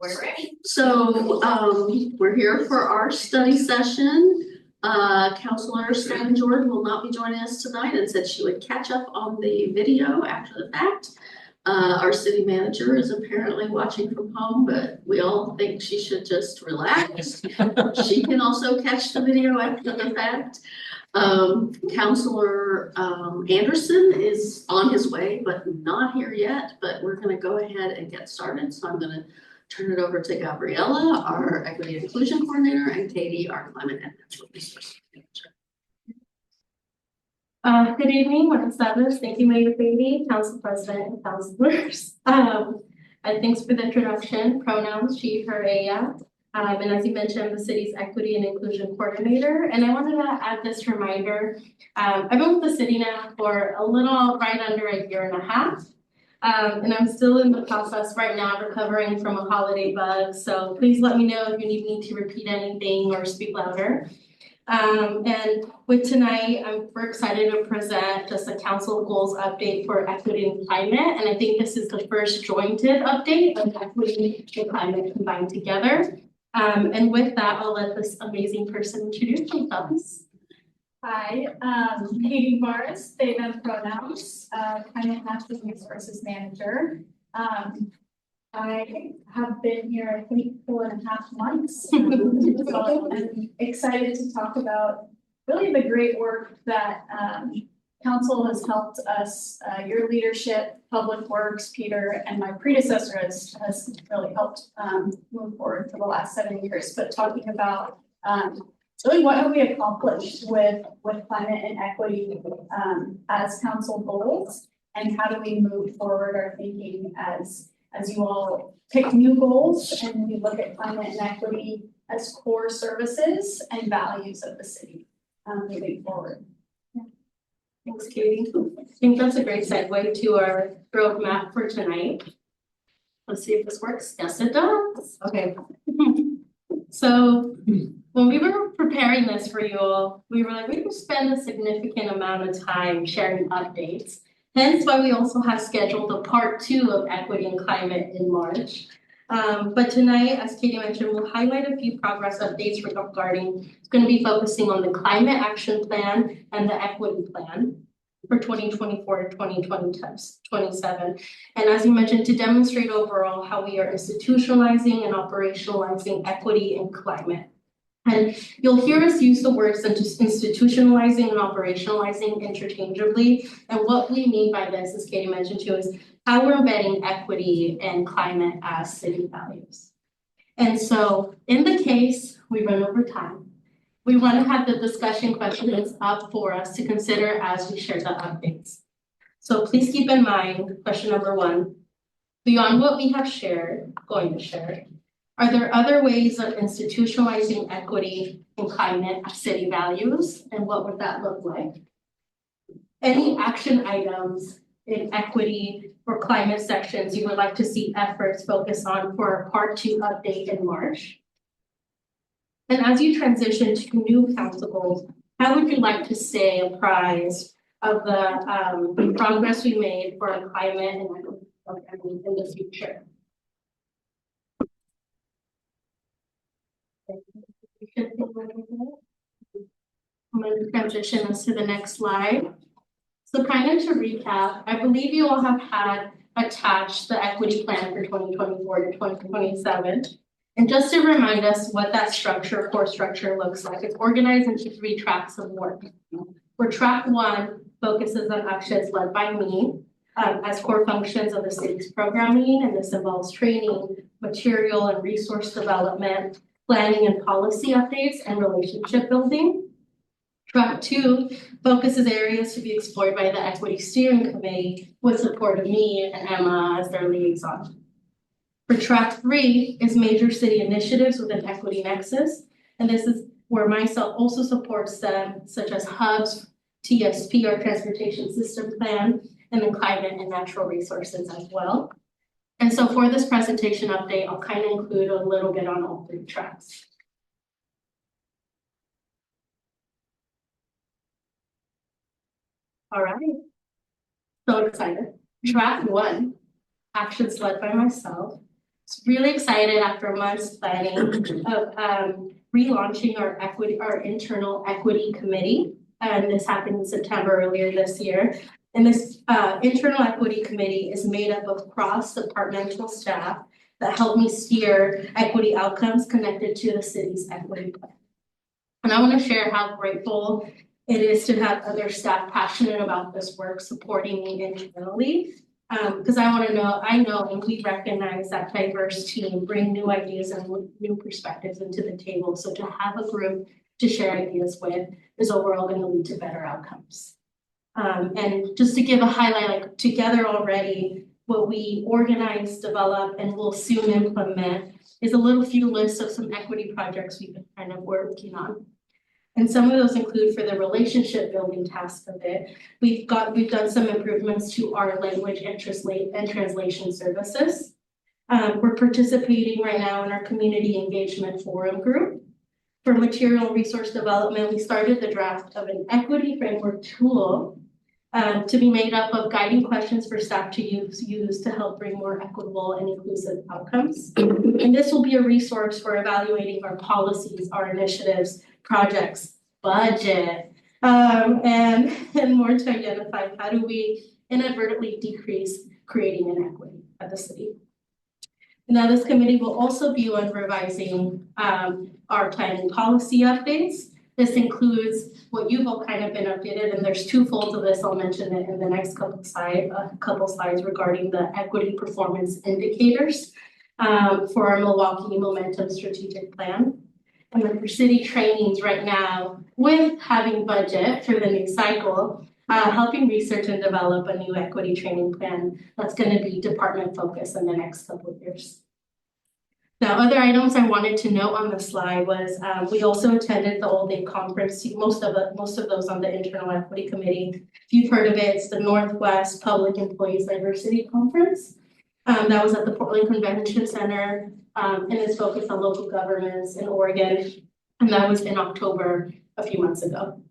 We're ready. So we're here for our study session. Counselor Stan Jordan will not be joining us tonight and said she would catch up on the video after the fact. Our city manager is apparently watching from home, but we all think she should just relax. She can also catch the video after the fact. Counselor Anderson is on his way, but not here yet, but we're gonna go ahead and get started. So I'm gonna turn it over to Gabriella, our Equity and Inclusion Coordinator, and Katie, our Climate and Natural Resources Manager. Good evening, buenas tardes. Thank you, Mayor Bailey, Council President, and Councilors. Thanks for the introduction. Pronouns, she, her, ella. And as you mentioned, I'm the city's Equity and Inclusion Coordinator. And I wanted to add this reminder. I've been with the city now for a little right under a year and a half. And I'm still in the process right now recovering from a holiday bug. So please let me know if you need me to repeat anything or speak louder. And with tonight, we're excited to present just a council goals update for equity and climate. And I think this is the first jointed update of equity and climate combined together. And with that, I'll let this amazing person introduce themselves. Hi, Katie Morris, they, them pronouns, Climate Natural Resources Manager. I have been here, I think, 4.5 months. So I'm excited to talk about really the great work that council has helped us, your leadership, Public Works, Peter, and my predecessor has really helped move forward for the last 7 years. But talking about really, what have we accomplished with climate and equity as council goals, and how do we move forward our thinking as you all pick new goals and we look at climate and equity as core services and values of the city moving forward. Yeah. Thanks, Katie. I think that's a great segue to our roadmap for tonight. Let's see if this works. Yes, it does. Okay. So when we were preparing this for you all, we were like, we could spend a significant amount of time sharing updates. Hence why we also have scheduled a part 2 of equity and climate in March. But tonight, as Katie mentioned, we'll highlight a few progress updates regarding, it's going to be focusing on the climate action plan and the equity plan for 2024 to 2027. And as you mentioned, to demonstrate overall how we are institutionalizing and operationalizing equity and climate. And you'll hear us use the words such as institutionalizing and operationalizing interchangeably. And what we mean by this, as Katie mentioned too, is how we're embedding equity and climate as city values. And so in the case, we run over time. We want to have the discussion questions up for us to consider as we share the updates. So please keep in mind, question number 1, beyond what we have going to share, are there other ways of institutionalizing equity and climate as city values, and what would that look like? Any action items in equity or climate sections you would like to see efforts focus on for our part 2 update in March? And as you transition to new council goals, how would you like to stay apprised of the progress we made for our climate and equity in the future? I'm going to transition us to the next slide. So kind of to recap, I believe you all have had attached the equity plan for 2024 to 2027. And just to remind us what that core structure looks like, it's organized into 3 tracks of work. Where track 1 focuses on actions led by me as core functions of the city's programming, and this involves training, material and resource development, planning and policy updates, and relationship building. Track 2 focuses areas to be explored by the Equity Steering Committee with support of me and Emma as their liaison. For track 3 is major city initiatives with an equity nexus, and this is where myself also supports them, such as hubs, TSP, our transportation system plan, and then climate and natural resources as well. And so for this presentation update, I'll kind of include a little bit on all 3 tracks. All right, so excited. Track 1, actions led by myself. Really excited after months planning of relaunching our internal equity committee. And this happened in September earlier this year. And this internal equity committee is made up of cross-departmental staff that help me steer equity outcomes connected to the city's equity plan. And I want to share how grateful it is to have other staff passionate about this work supporting me internally. Because I know and we recognize that diverse team bring new ideas and new perspectives into the table. So to have a group to share ideas with is overall going to lead to better outcomes. And just to give a highlight, like together already, what we organize, develop, and will soon implement is a little few lists of some equity projects we've been kind of working on. And some of those include for the relationship building task of it. We've done some improvements to our language and translation services. We're participating right now in our community engagement forum group. For material resource development, we started the draft of an equity framework tool to be made up of guiding questions for staff to use to help bring more equitable and inclusive outcomes. And this will be a resource for evaluating our policies, our initiatives, projects, budget, and more to identify how do we inadvertently decrease creating inequity at the city. Now, this committee will also be on revising our planning policy updates. This includes what you've all kind of been updated, and there's two folds of this. I'll mention it in the next couple slides regarding the equity performance indicators for our Milwaukie Momentum Strategic Plan. And then for city trainings right now, with having budget for the new cycle, helping research and develop a new equity training plan that's going to be department focused in the next couple of years. Now, other items I wanted to note on the slide was we also attended the All Day Conference, most of those on the Internal Equity Committee. If you've heard of it, it's the Northwest Public Employees Diversity Conference. That was at the Portland Convention Center, and it's focused on local governments in Oregon, and that was in October a few months ago.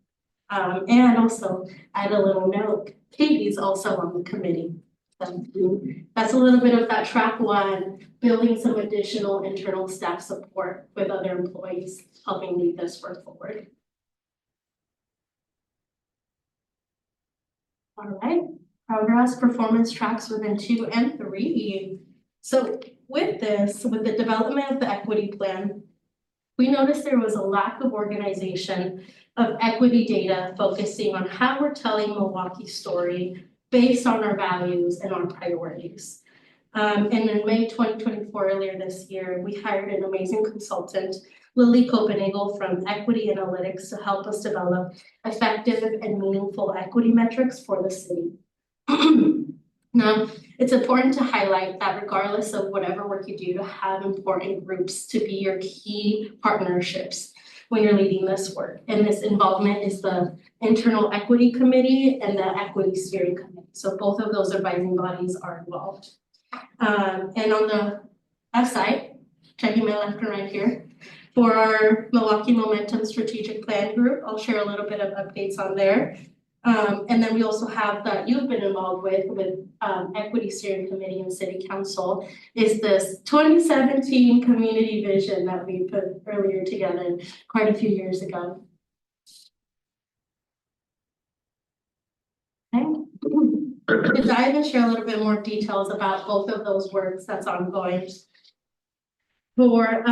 And also, add a little note, Katie's also on the committee. So that's a little bit of that track one, building some additional internal staff support with other employees, helping lead this work forward. All right, progress performance tracks within 2 and 3. So with the development of the equity plan, we noticed there was a lack of organization of equity data focusing on how we're telling Milwaukee's story based on our values and our priorities. And in May 2024, earlier this year, we hired an amazing consultant, Lily Copenhagen from Equity Analytics, to help us develop effective and meaningful equity metrics for the city. Now, it's important to highlight that regardless of whatever work you do, to have important groups to be your key partnerships when you're leading this work. And this involvement is the Internal Equity Committee and the Equity Steering Committee. So both of those advising bodies are involved. And on the left side, checking my left and right here, for our Milwaukie Momentum Strategic Plan group, I'll share a little bit of updates on there. And then we also have that you've been involved with Equity Steering Committee and City Council, is this 2017 community vision that we put earlier together quite a few years ago. Okay. To dive and share a little bit more details about both of those works that's ongoing. For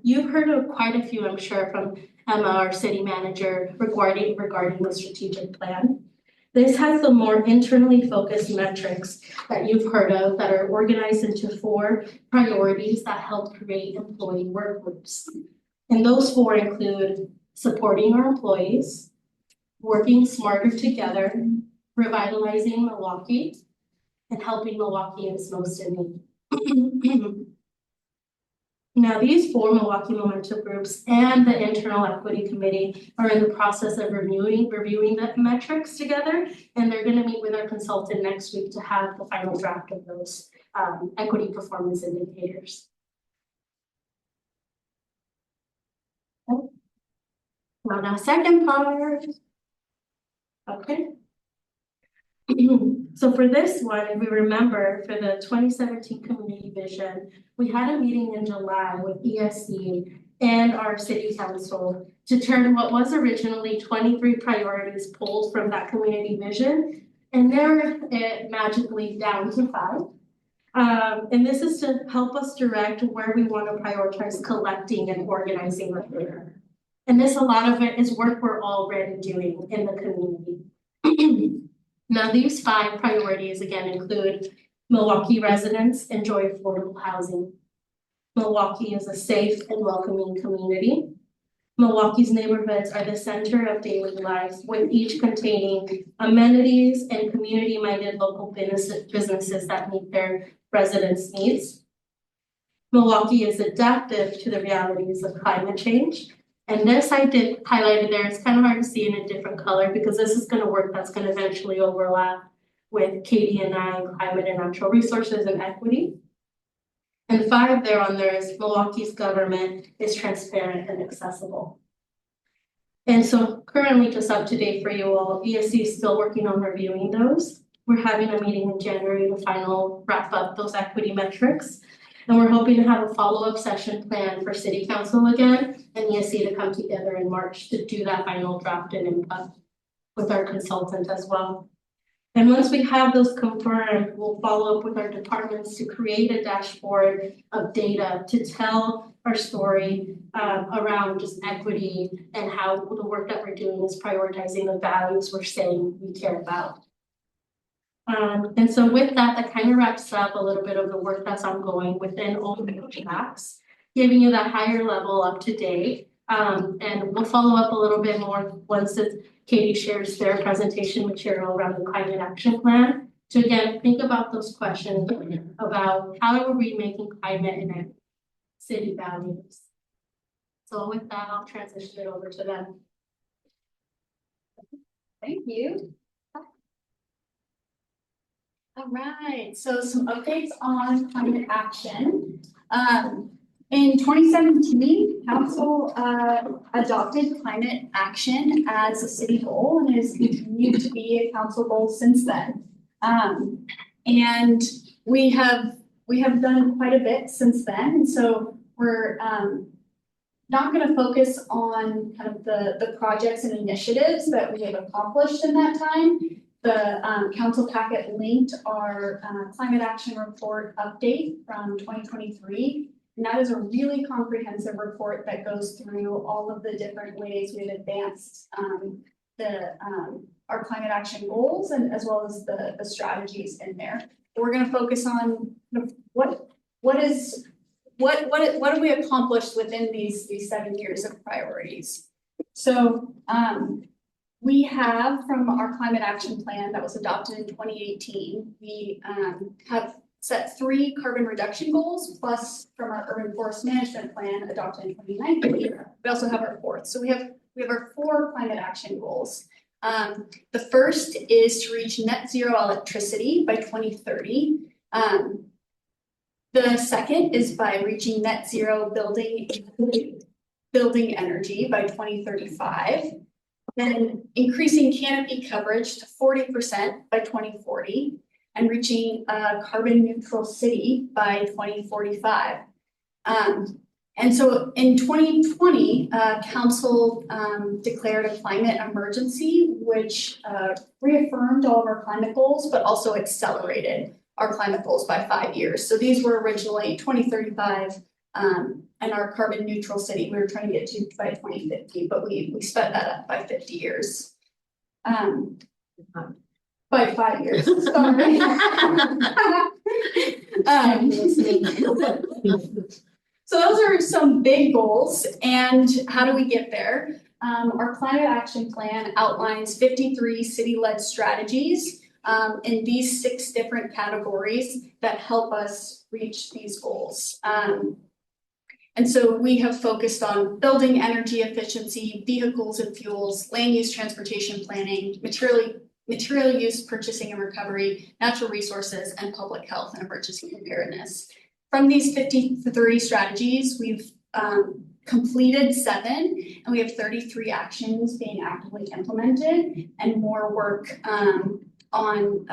you've heard of quite a few, I'm sure, from Emma, our city manager, regarding the strategic plan. This has the more internally focused metrics that you've heard of that are organized into 4 priorities that help create employee work groups. And those 4 include supporting our employees, working smarter together, revitalizing Milwaukie, and helping Milwaukeeans most in need. Now, these 4 Milwaukie Momentum groups and the Internal Equity Committee are in the process of reviewing the metrics together, and they're going to meet with our consultant next week to have the final draft of those equity performance indicators. Okay. Now, second part. Okay. So for this one, if we remember, for the 2017 community vision, we had a meeting in July with ESC and our city council to turn what was originally 23 priorities pulled from that community vision and narrow it magically down to 5. And this is to help us direct where we want to prioritize collecting and organizing our data. And this, a lot of it is work we're already doing in the community. Now, these 5 priorities again include Milwaukie residents enjoy affordable housing. Milwaukie is a safe and welcoming community. Milwaukee's neighborhoods are the center of daily life, with each containing amenities and community-minded local businesses that meet their residents' needs. Milwaukie is adaptive to the realities of climate change. And this I did highlighted there. It's kind of hard to see in a different color because this is going to work that's going to eventually overlap with Katie and I, climate and natural resources and equity. And 5 there on there is Milwaukee's government is transparent and accessible. And so currently just up to date for you all, ESC is still working on reviewing those. We're having a meeting in January to wrap up those equity metrics. And we're hoping to have a follow-up session planned for City Council again and ESC to come together in March to do that final draft and input with our consultant as well. And once we have those confirmed, we'll follow up with our departments to create a dashboard of data to tell our story around just equity and how the work that we're doing is prioritizing the values we're saying we care about. And so with that kind of wraps up a little bit of the work that's ongoing within all the tracks, giving you that higher level up to date. And we'll follow up a little bit more once Katie shares their presentation material around the climate action plan. To again, think about those questions about how are we making climate and city values. So with that, I'll transition it over to them. Thank you. All right, so some updates on climate action. In 2017, Council adopted climate action as a city goal and has continued to be a council goal since then. And we have done quite a bit since then, and so we're not going to focus on kind of the projects and initiatives that we have accomplished in that time. The council packet linked our climate action report update from 2023. And that is a really comprehensive report that goes through all of the different ways we've advanced our climate action goals and as well as the strategies in there. We're going to focus on what have we accomplished within these 7 years of priorities. So we have, from our climate action plan that was adopted in 2018, we have set 3 carbon reduction goals, plus from our urban forest management plan adopted in 2019, we also have our 4th. So we have our 4 climate action goals. The first is to reach net zero electricity by 2030. The second is by reaching net zero building energy by 2035. Then increasing canopy coverage to 40% by 2040 and reaching a carbon neutral city by 2045. And so in 2020, Council declared a climate emergency, which reaffirmed all of our climate goals, but also accelerated our climate goals by 5 years. So these were originally 2035, and our carbon neutral city we were trying to get to by 2050, but we sped that up by 50 years. By 5 years, sorry. So those are some big goals, and how do we get there? Our climate action plan outlines 53 city-led strategies in these 6 different categories that help us reach these goals. And so we have focused on building energy efficiency, vehicles and fuels, land use transportation planning, material use purchasing and recovery, natural resources, and public health and emergency preparedness. From these 53 strategies, we've completed 7, and we have 33 actions being actively implemented, and more work on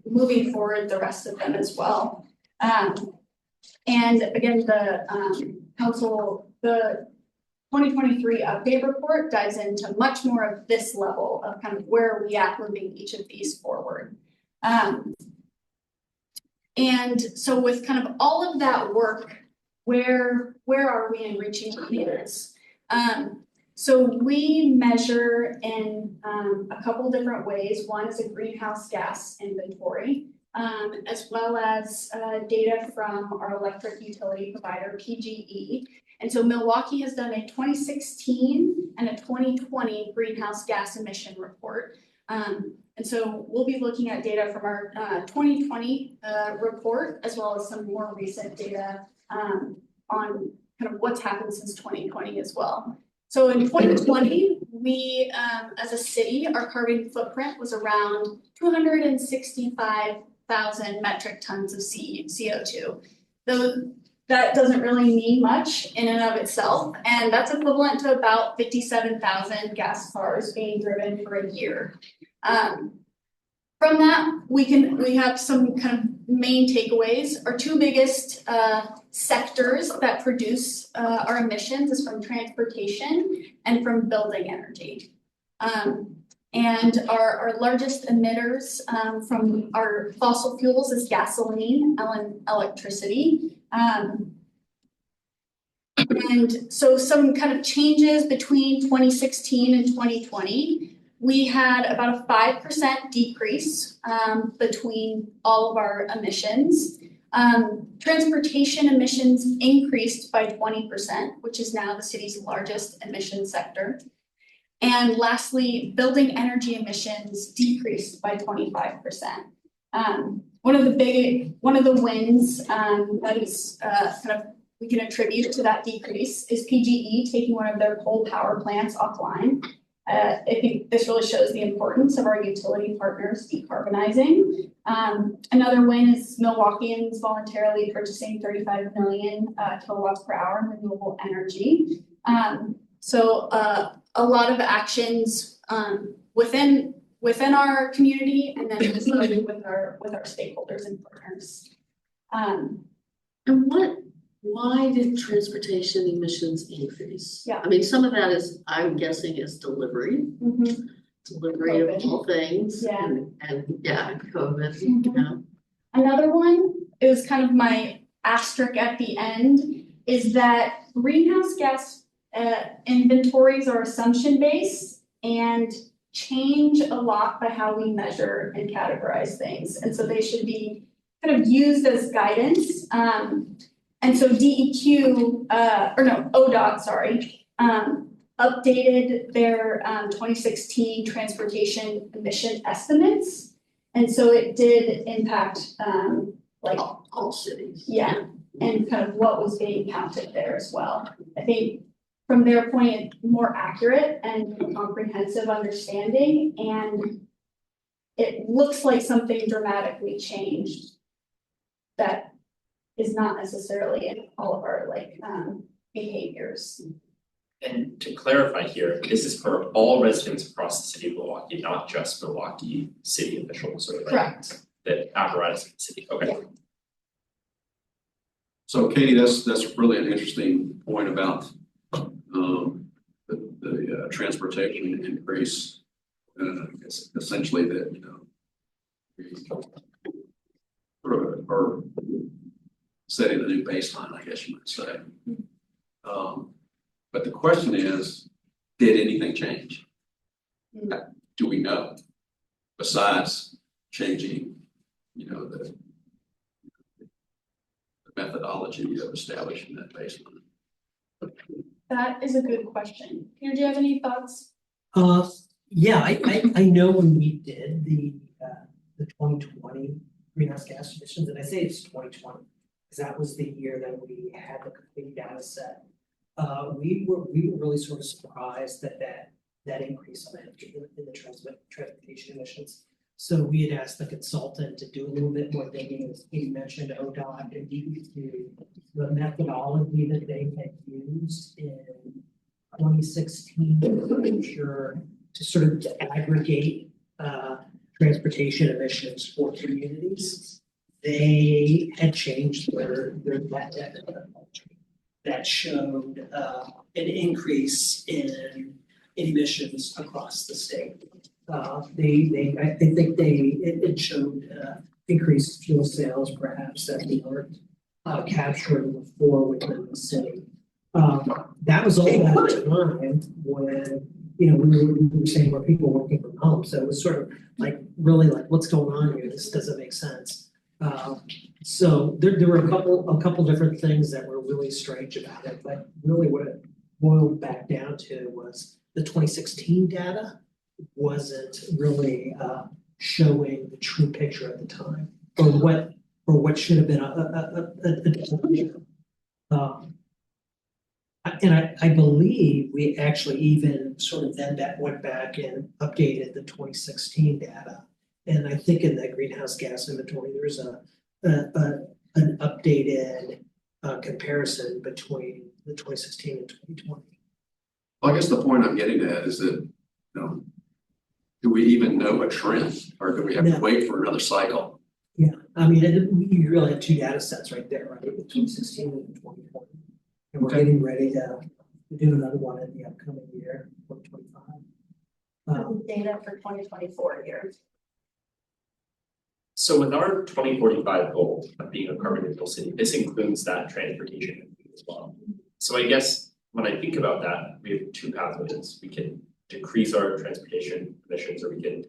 moving forward the rest of them as well. And again, the council, the 2023 update report dives into much more of this level of kind of where are we at moving each of these forward. And so with kind of all of that work, where are we in reaching leaders? So we measure in a couple different ways. One is a greenhouse gas inventory, as well as data from our electric utility provider, PGE. And so Milwaukie has done a 2016 and a 2020 greenhouse gas emission report. And so we'll be looking at data from our 2020 report, as well as some more recent data on kind of what's happened since 2020 as well. So in 2020, we, as a city, our carbon footprint was around 265,000 metric tons of CO2. Though that doesn't really mean much in and of itself, and that's equivalent to about 57,000 gas cars being driven for a year. From that, we have some kind of main takeaways. Our two biggest sectors that produce our emissions is from transportation and from building energy. And our largest emitters from our fossil fuels is gasoline and electricity. And so some kind of changes between 2016 and 2020. We had about a 5% decrease between all of our emissions. Transportation emissions increased by 20%, which is now the city's largest emission sector. And lastly, building energy emissions decreased by 25%. One of the wins that is kind of we can attribute to that decrease is PGE taking one of their coal power plants offline. I think this really shows the importance of our utility partners decarbonizing. Another win is Milwaukeeans voluntarily purchasing 35 million kilowatts per hour in renewable energy. So a lot of actions within our community, and then with our stakeholders and partners. And why did transportation emissions increase? Yeah. I mean, some of that is, I'm guessing, is delivery. Mm-hmm. Delivery of all things. Yeah. And yeah, COVID. Mm-hmm. Yeah. Another one, it was kind of my asterisk at the end, is that greenhouse gas inventories are assumption based and change a lot by how we measure and categorize things. And so they should be kind of used as guidance. And so ODOT, updated their 2016 transportation emission estimates. And so it did impact like all cities. Yeah, and kind of what was being counted there as well. I think from their point, more accurate and comprehensive understanding, and it looks like something dramatically changed that is not necessarily in all of our behaviors. And to clarify here, this is for all residents across the city of Milwaukie, not just Milwaukie city officials or Correct. the apparatus of the city. Okay. Yeah. So Katie, that's really an interesting point about the transportation increase. It's essentially that, we sort of are setting a new baseline, I guess you might say. But the question is, did anything change? Do we know? Besides changing, the methodology of establishing that baseline. That is a good question. Peter, do you have any thoughts? Yeah, I know when we did the 2020 greenhouse gas emissions, and I say it's 2020 because that was the year that we had the complete data set. We were really sort of surprised that increase in the transportation emissions. So we had asked the consultant to do a little bit more digging, as Katie mentioned, ODOT and DEQ, the methodology that they had used in 2016 to ensure to sort of aggregate transportation emissions for communities, they had changed their net that showed an increase in emissions across the state. I think it showed increased fuel sales perhaps that we weren't capturing before within the city. That was all at a time when, you know, we were saying where people were working from home, so it was sort of like, really like, what's going on here, this doesn't make sense. So there were a couple different things that were really strange about it, but really what it boiled back down to was the 2016 data wasn't really showing the true picture at the time, or what should have been and I believe we actually even sort of then went back and updated the 2016 data. And I think in the greenhouse gas inventory, there's an updated comparison between the 2016 and 2020. Well, I guess the point I'm getting at is that, you know, do we even know a trend, or do we have to No. wait for another cycle? Yeah, I mean, you really have two data sets right there, right, the 2016 and the 2020. And we're Okay. getting ready to do another one in the upcoming year, 2025. Data for 2024 here. So with our 2045 goal of being a carbon neutral city, this includes that transportation as well. So I guess when I think about that, we have two pathways. We can decrease our transportation emissions, or we can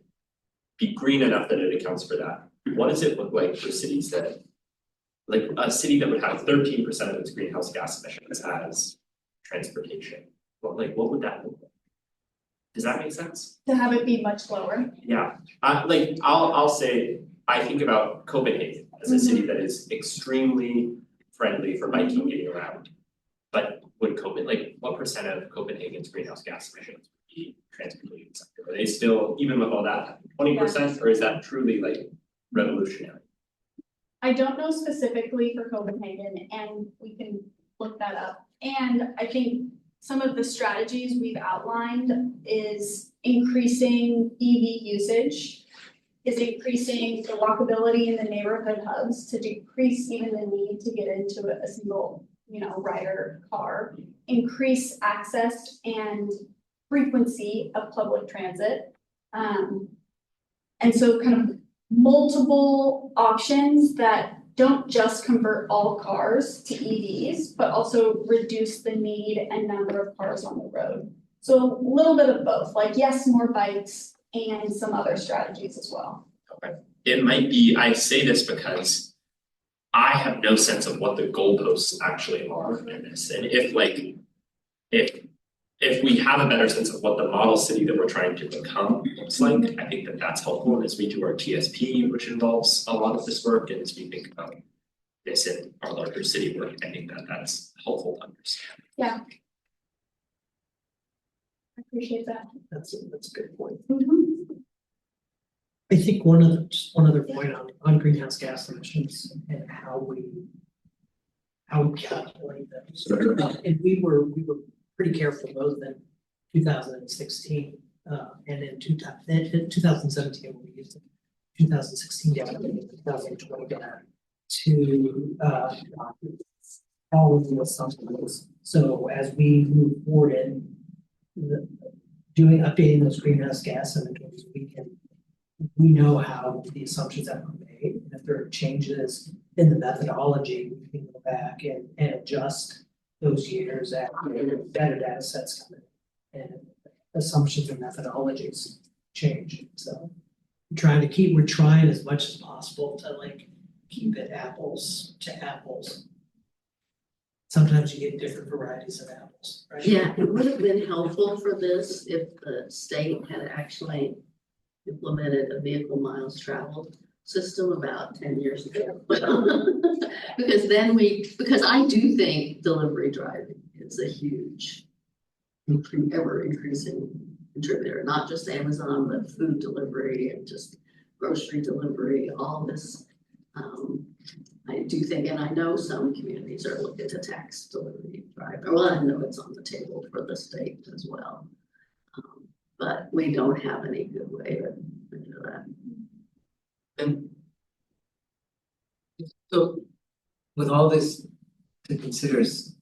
be green enough that it accounts for that. What does it look like for cities that, like a city that would have 13% of its greenhouse gas emissions as transportation? Well, like, what would that look like? Does that make sense? To have it be much lower. Yeah, I'll say, I think about Copenhagen as a city that is extremely friendly for biking getting around. But would what percent of Copenhagen's greenhouse gas emissions would be transportation sector? Are they still, even with all that, 20%, or is that truly like revolutionary? I don't know specifically for Copenhagen, and we can look that up. And I think some of the strategies we've outlined is increasing EV usage, is increasing the walkability in the neighborhood hubs to decrease even the need to get into a single, you know, rider car, increase access and frequency of public transit. And so kind of multiple options that don't just convert all cars to EVs, but also reduce the need and number of cars on the road. So a little bit of both, like yes, more bikes and some other strategies as well. Okay, it might be, I say this because I have no sense of what the goalposts actually are in this, and if we have a better sense of what the model city that we're trying to become looks like, I think that that's helpful. And as we do our TSP, which involves a lot of this work, and as we think about this in our larger city work, I think that that's helpful to understand. Yeah. I appreciate that. That's a good point. Mm-hmm. I think one other point on greenhouse gas emissions and how we calculate them. And we were pretty careful both in 2016 and in 2017 when we used the 2016 data and 2020 data to all of the assumptions. So as we move forward in updating those greenhouse gas inventories, we know how the assumptions that were made, and if there are changes in the methodology, we can go back and adjust those years at better data sets come in and assumptions and methodologies change. So we're trying as much as possible to like keep it apples to apples. Sometimes you get different varieties of apples, right? Yeah, it would have been helpful for this if the state had actually implemented a vehicle miles traveled system about 10 years ago. Because I do think delivery driving is a huge, ever increasing contributor, not just Amazon, but food delivery and just grocery delivery, all this. I do think, and I know some communities are looking to tax delivery driver. Well, I know it's on the table for the state as well. But we don't have any good way to measure that. And so with all this to consider, because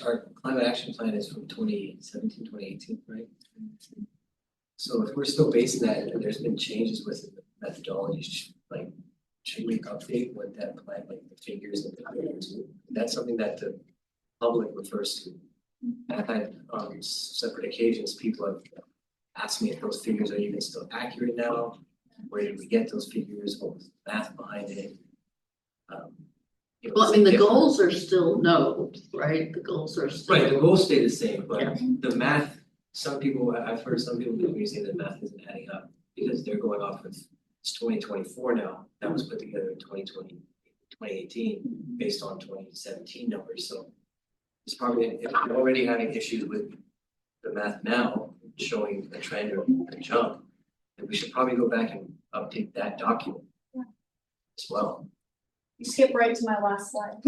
our climate action plan is from 2017, 2018, right? So if we're still basing that, and there's been changes with the methodology, like should we update what that plan, like the figures and the that's something that the public refers to. I've had on separate occasions, people have asked me if those figures are even still accurate now. Where did we get those figures? What was the math behind it? Well, I mean, the goals are still no, right? The goals are still. Right, the goals stay the same, but Yeah. the math, I've heard some people say that math isn't adding up because they're going off with, it's 2024 now, that was put together in 2018 based on 2017 numbers, so. It's probably, if you're already having issues with the math now, showing a trend or a jump, then we should probably go back and update that document as well. You skip right to my last slide.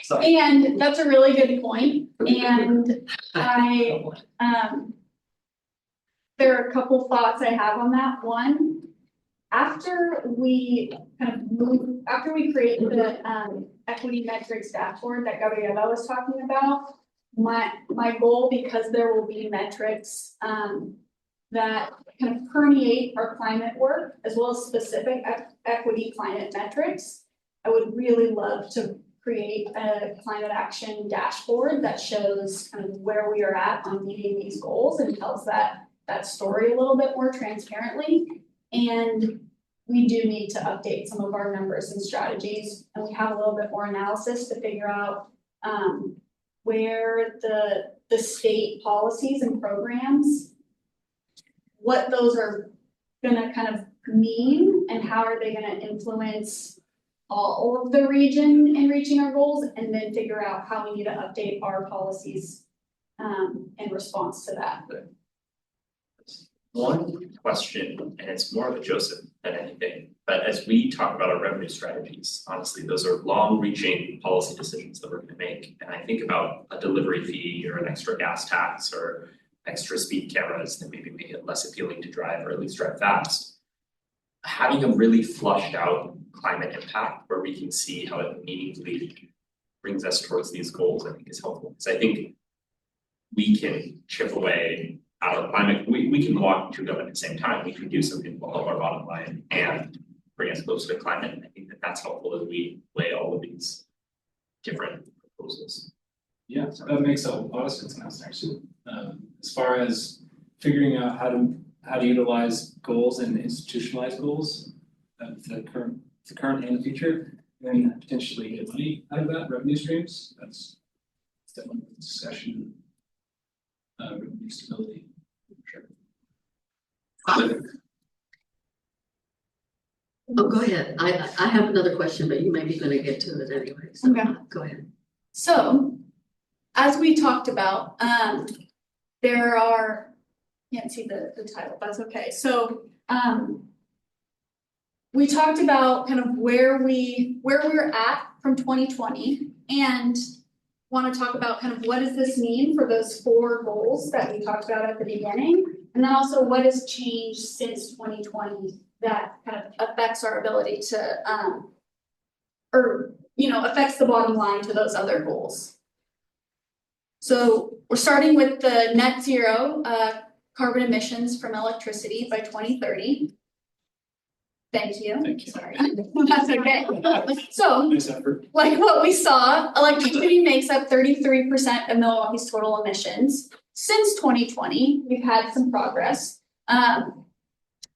Sorry. And that's a really good point, and there are a couple thoughts I have on that. One, after we create the equity metrics dashboard that Gabriela was talking about, my goal, because there will be metrics that kind of permeate our climate work as well as specific equity climate metrics. I would really love to create a climate action dashboard that shows kind of where we are at on meeting these goals and tells that story a little bit more transparently. And we do need to update some of our numbers and strategies, and we have a little bit more analysis to figure out where the state policies and programs, what those are gonna kind of mean and how are they gonna influence all of the region in reaching our goals, and then figure out how we need to update our policies in response to that. One question, and it's more of a Joseph than anything, but as we talk about our revenue strategies, honestly, those are long-reaching policy decisions that we're gonna make. And I think about a delivery fee or an extra gas tax or extra speed cameras that maybe make it less appealing to drive or at least drive fast. Having a really flushed out climate impact where we can see how it meaningfully brings us towards these goals, I think is helpful. Because I think we can chip away out of climate, we can walk to government at the same time, we can do something to help our bottom line and bring us closer to climate, and I think that that's helpful as we weigh all of these different proposals. Yeah, so that makes a lot of sense now, actually. As far as figuring out how to utilize goals and institutionalize goals, the current and the future, and potentially get money out of that, revenue streams, that's definitely a discussion. Revenue stability, sure. Oh, go ahead. I have another question, but you may be gonna get to it anyway, so Okay. Go ahead. So, as we talked about, there are, can't see the title, that's okay. So, we talked about kind of where we're at from 2020 and want to talk about kind of what does this mean for those 4 goals that we talked about at the beginning, and then also what has changed since 2020 that kind of affects our ability to affects the bottom line to those other goals. So we're starting with the net zero carbon emissions from electricity by 2030. Thank you. Thank you. Sorry. That's okay. So, Nice effort. like what we saw, electricity makes up 33% of Milwaukee's total emissions. Since 2020, we've had some progress.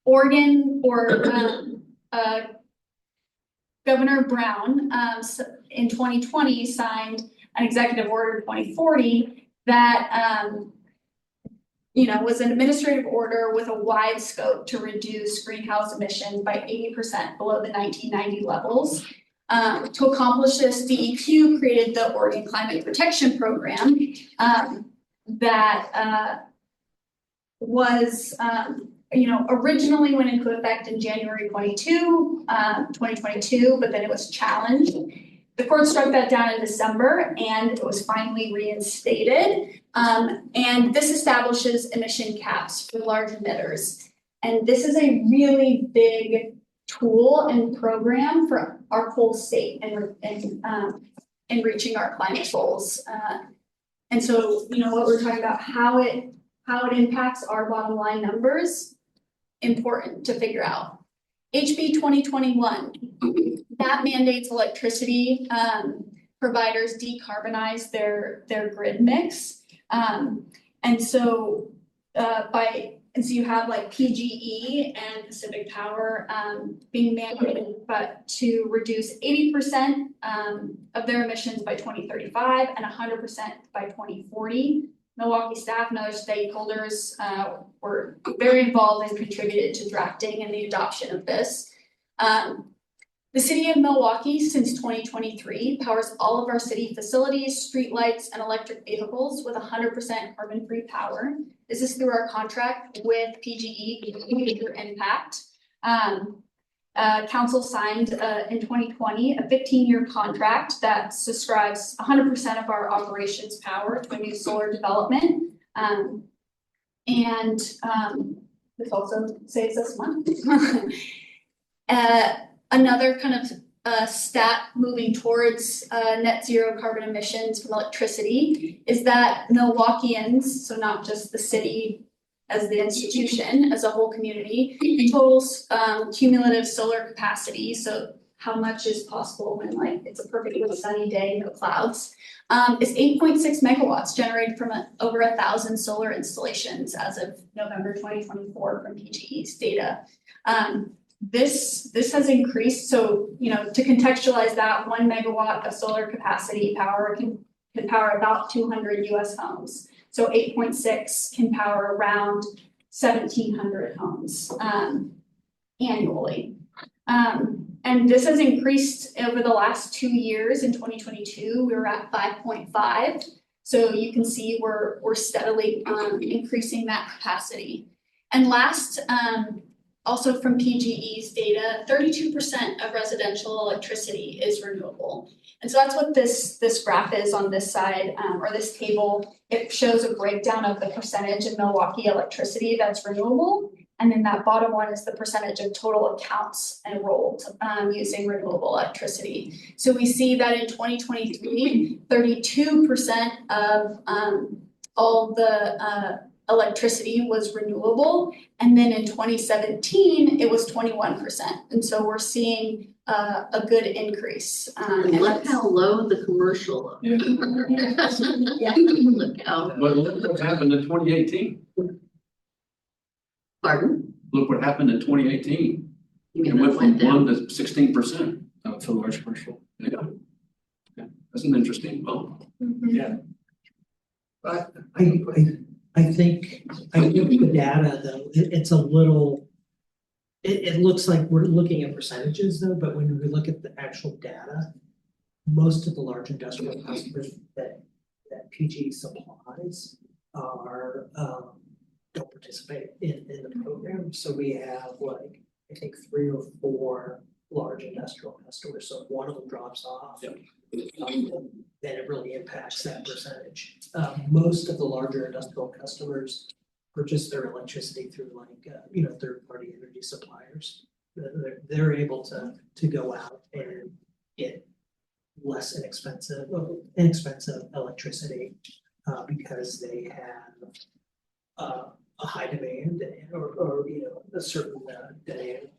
Oregon Governor Brown in 2020 signed an executive order 2040 that was an administrative order with a wide scope to reduce greenhouse emissions by 80% below the 1990 levels. To accomplish this, DEQ created the Oregon Climate Protection Program that was originally went into effect in January 2022, but then it was challenged. The court struck that down in December and it was finally reinstated. And this establishes emission caps for large emitters. And this is a really big tool and program for our whole state and reaching our climate goals. And so, you know, what we're talking about, how it impacts our bottom line numbers, important to figure out. HB 2021, that mandates electricity providers decarbonize their grid mix. And so so you have like PGE and Pacific Power being mandated, but to reduce 80% of their emissions by 2035 and 100% by 2040. Milwaukie staff and other stakeholders were very involved and contributed to drafting and the adoption of this. The city of Milwaukie, since 2023, powers all of our city facilities, streetlights, and electric vehicles with 100% carbon-free power. This is through our contract with PGE, Major Impact. Council signed in 2020 a 15-year contract that subscribes 100% of our operations power to a new solar development. This also saves us money. Another kind of stat moving towards net zero carbon emissions from electricity is that Milwaukeeans, so not just the city as the institution, as a whole community, totals cumulative solar capacity, so how much is possible when like it's a perfectly sunny day, no clouds, is 8.6 megawatts generated from over 1,000 solar installations as of November 2024 from PGE's data. This has increased, so you know, to contextualize that, 1 megawatt of solar capacity power can power about 200 US homes. So 8.6 can power around 1,700 homes annually. And this has increased over the last 2 years. In 2022, we were at 5.5. So you can see we're steadily increasing that capacity. And last, also from PGE's data, 32% of residential electricity is renewable. And so that's what this graph is on this side, or this table. It shows a breakdown of the percentage of Milwaukie electricity that's renewable. And then that bottom one is the percentage of total accounts enrolled using renewable electricity. So we see that in 2023, 32% of all the electricity was renewable. And then in 2017, it was 21%. And so we're seeing a good increase. And look how low the commercial. Yeah. Yeah, look how. But look what happened in 2018. Pardon? Look what happened in 2018. You It mean went that from went down? 1 to 16%. For large commercial. Yeah. That's an interesting bump. Yeah. But I think the data though, it's a little, it looks like we're looking at percentages though, but when we look at the actual data, most of the large industrial customers that PG supplies are, don't participate in the program. So we have like, I think 3 or 4 large industrial customers. So if one of them drops off, Yep. then it really impacts that percentage. Most of the larger industrial customers purchase their electricity through like, third-party energy suppliers. They're able to go out and get less inexpensive electricity because they have a high demand or a certain demand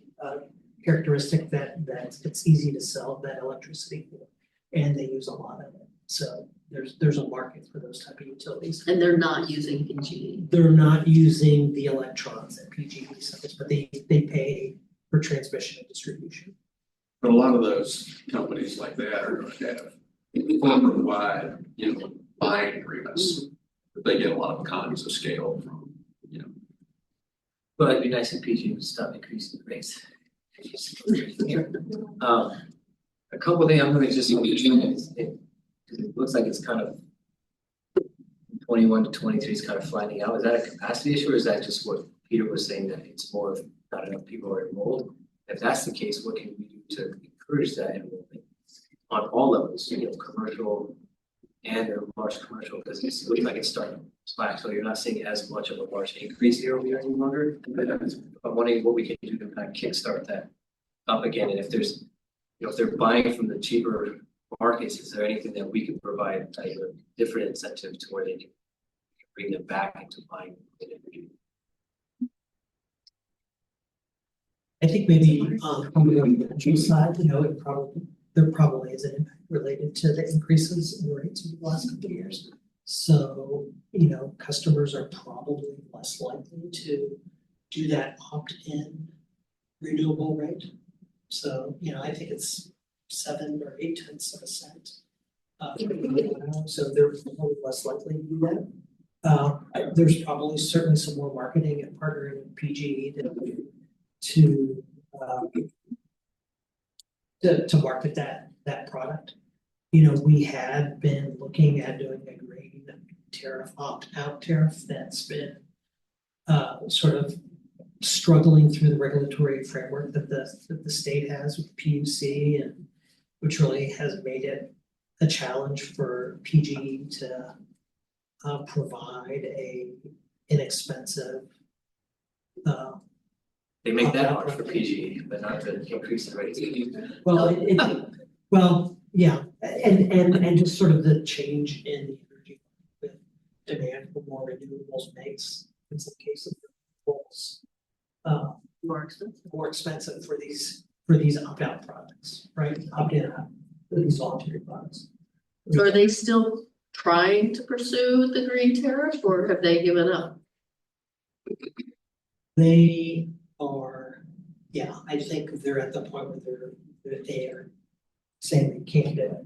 characteristic that it's easy to sell that electricity for, and they use a lot of it. So there's a market for those type of utilities. And they're not using PGE. They're not using the electrons that PGE sells, but they pay for transmission and distribution. But a lot of those companies like that are going to have corporate-wide, buying agreements. But they get a lot of economies of scale from, Well, it'd be nice if PG would stop increasing the rates. A couple of things I'm gonna just, it looks like it's kind of 21 to 23 is kind of flattening out. Is that a capacity issue or is that just what Peter was saying, that it's more of not enough people are enrolled? If that's the case, what can we do to encourage that enrollment on all levels, commercial and large commercial, because it looks like it's starting to slack, so you're not seeing as much of a large increase year over year any longer. I'm wondering what we can do to kind of kickstart that up again, and if there's, if they're buying from the cheaper markets, is there anything that we can provide, like a different incentive to where they can bring them back into buying clean energy? I think maybe on the energy side, there probably is an impact related to the increases in rates over the last couple of years. So, customers are probably less likely to do that opt-in renewable rate. So, I think it's 7 or 8 tenths of a cent. So they're probably less likely to do that. There's probably certainly some more marketing and partnering with PG to market that product. We had been looking at doing a green tariff, opt-out tariff that's been sort of struggling through the regulatory framework that the state has with PUC, and which really has made it a challenge for PG to provide a inexpensive They make that much for PG, but not to increase the rates. Well, yeah, and just sort of the change in the energy with demand for more renewables makes, in some cases, renewables more expensive for these opt-out products, right? Opt-in, for these voluntary products. So are they still trying to pursue the green tariff, or have they given up? They are, I think they're at the point where they are saying they can't do it.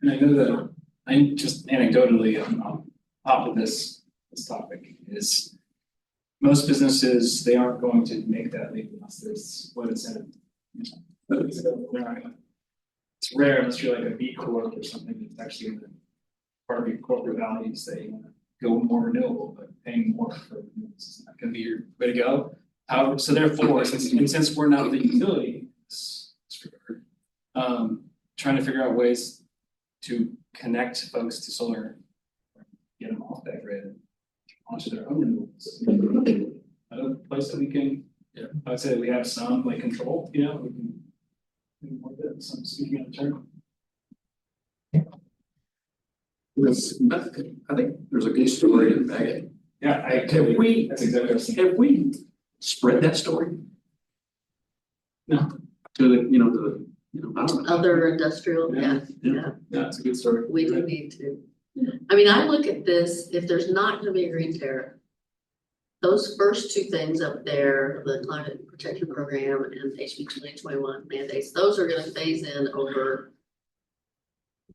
And I know that, I just anecdotally on top of this topic is most businesses, they aren't going to make that leap unless there's what incentive. It's rare unless you're like a B Corp or something that's actually in the part of your corporate values that you want to go more renewable, but paying more for renewables is not going to be your way to go. However, so therefore, since we're not the utility, trying to figure out ways to connect folks to solar, get them off that grid, onto their own renewables. Another place that we can, I would say we have some like control, we can do more of some speaking of turn. I think there's a good story in Megan. Yeah, Have we, that's exactly what I was thinking. have we spread that story? No. To the, I don't know. Other industrial, yeah. Yeah, it's a good story. We do need to. I mean, I look at this, if there's not gonna be a green tariff, those first two things up there, the climate protection program and HB 2021 mandates, those are gonna phase in over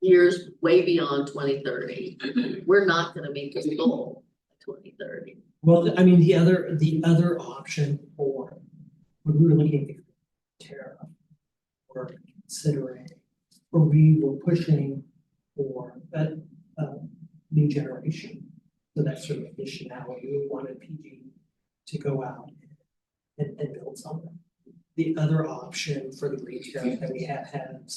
years way beyond 2030. We're not gonna meet this goal by 2030. Well, I mean, the other option for when we were looking at the tariff, or considering, or we were pushing for that new generation. So that sort of additionality, we wanted PG to go out and build something. The other option for the green tariff that we have had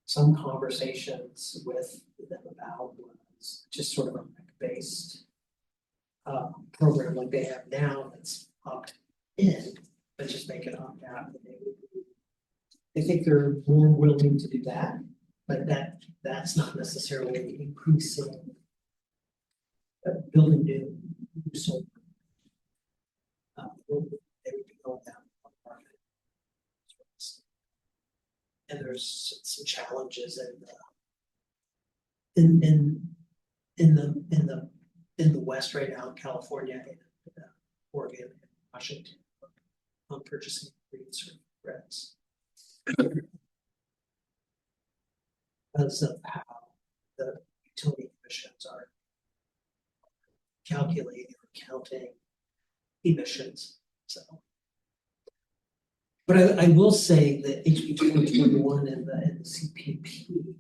some conversations with them about was just sort of a based program like they have now that's opt in, but just make it opt out. I think they're more willing to do that, but that's not necessarily increasing building new solar. They would be going down the market. And there's some challenges in the West right now, in California, and Oregon, and Washington, on purchasing green credits. Because of how the utility emissions are calculating or counting emissions, so. But I will say that HB 2021 and the CPP,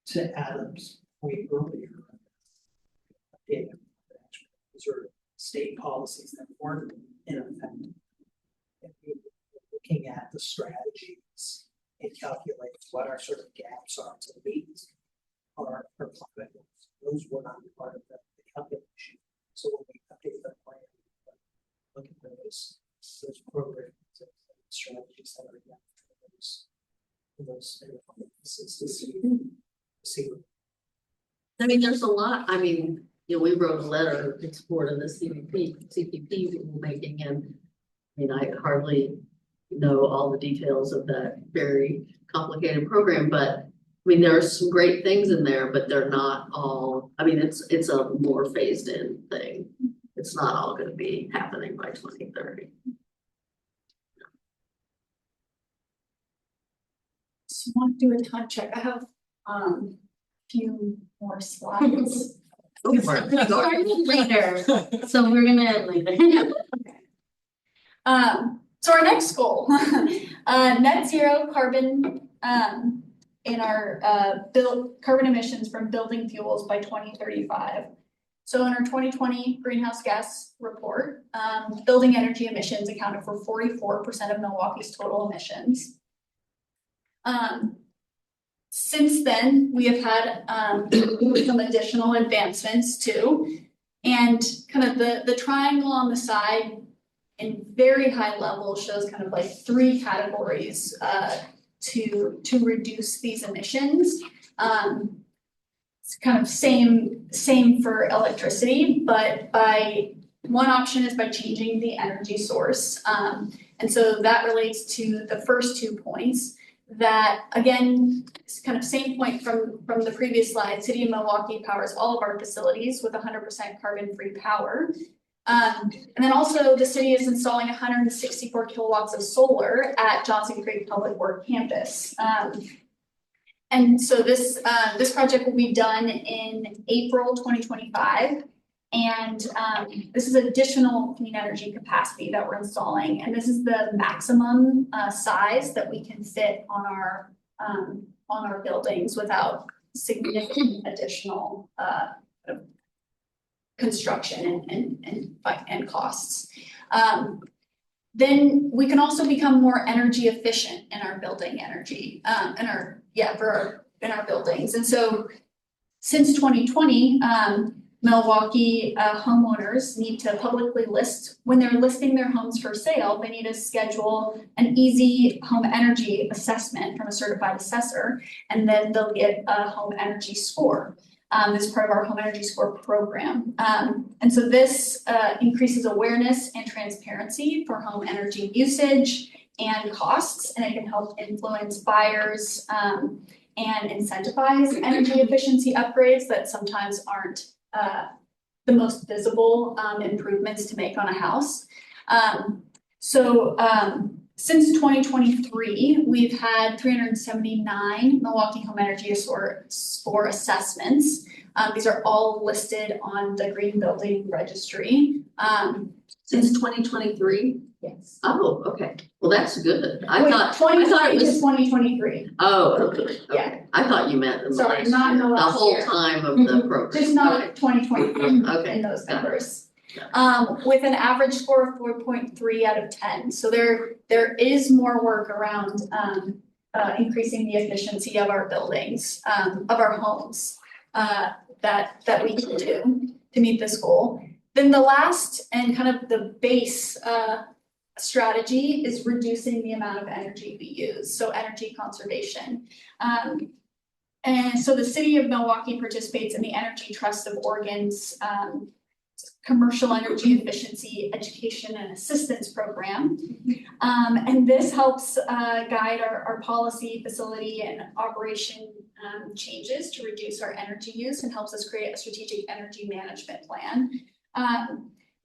to Adam's point earlier, these are state policies that weren't in effect. And we were looking at the strategies and calculate what our sort of gaps are to meet our climate goals. Those were not part of the calculation. So when we update the plan, look at those programs and strategies that are for those to see. I mean, there's a lot, I mean, you know, we wrote a letter in support of the CPP rulemaking, and I mean, I hardly know all the details of that very complicated program, but I mean, there are some great things in there, but they're not all, I mean, it's a more phased in thing. It's not all gonna be happening by 2030. Just want to do a time check. I have few more slides. Go for it. Started later, so we're gonna later. So our next goal, net zero carbon in our carbon emissions from building fuels by 2035. So in our 2020 greenhouse gas report, building energy emissions accounted for 44% of Milwaukee's total emissions. Since then, we have had some additional advancements too. And kind of the triangle on the side in very high level shows kind of like 3 categories to reduce these emissions. It's kind of same for electricity, but one option is by changing the energy source. And so that relates to the first 2 points. That again, it's kind of same point from the previous slide. City of Milwaukie powers all of our facilities with 100% carbon-free power. And then also the city is installing 164 kilowatts of solar at Johnson Creek Public Works campus. And so this project will be done in April 2025. And this is additional clean energy capacity that we're installing. And this is the maximum size that we can fit on our buildings without significant additional construction and costs. Then we can also become more energy efficient in our building energy, in our buildings. And so since 2020, Milwaukie homeowners need to publicly list, when they're listing their homes for sale, they need to schedule an easy home energy assessment from a certified assessor, and then they'll get a home energy score. This is part of our home energy score program. And so this increases awareness and transparency for home energy usage and costs, and it can help influence buyers and incentivize energy efficiency upgrades that sometimes aren't the most visible improvements to make on a house. Since 2023, we've had 379 Milwaukie Home Energy Score assessments. These are all listed on the Green Building Registry. Since 2023? Yes. Oh, okay. Well, that's good. I Wait, thought 2020 it to was. 2023. Oh, okay. Yeah. I thought you meant the Sorry, not in the last whole year. time of the program. Just not 2023 Okay. in those Got it. numbers. With an average score of 4.3 out of 10. So there is more work around increasing the efficiency of our buildings, of our homes, that we can do to meet this goal. Then the last and kind of the base strategy is reducing the amount of energy we use, so energy conservation. And so the city of Milwaukie participates in the Energy Trust of Oregon's commercial energy efficiency education and assistance program. And this helps guide our policy, facility, and operation changes to reduce our energy use and helps us create a strategic energy management plan.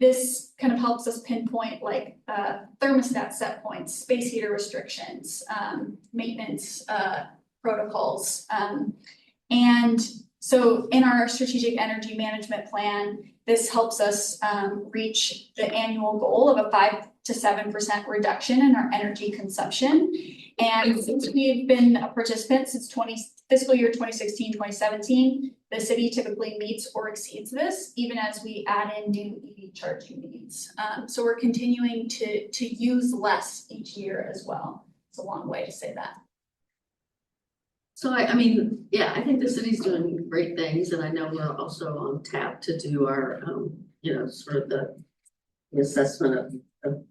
This kind of helps us pinpoint like thermostat set points, space heater restrictions, maintenance protocols. And so in our strategic energy management plan, this helps us reach the annual goal of a 5 to 7% reduction in our energy consumption. And since we've been a participant since fiscal year 2016, 2017, the city typically meets or exceeds this, even as we add in new EV charging needs. So we're continuing to use less each year as well. It's a long way to say that. So I mean, yeah, I think the city's doing great things, and I know we're also on tap to do our, sort of the assessment of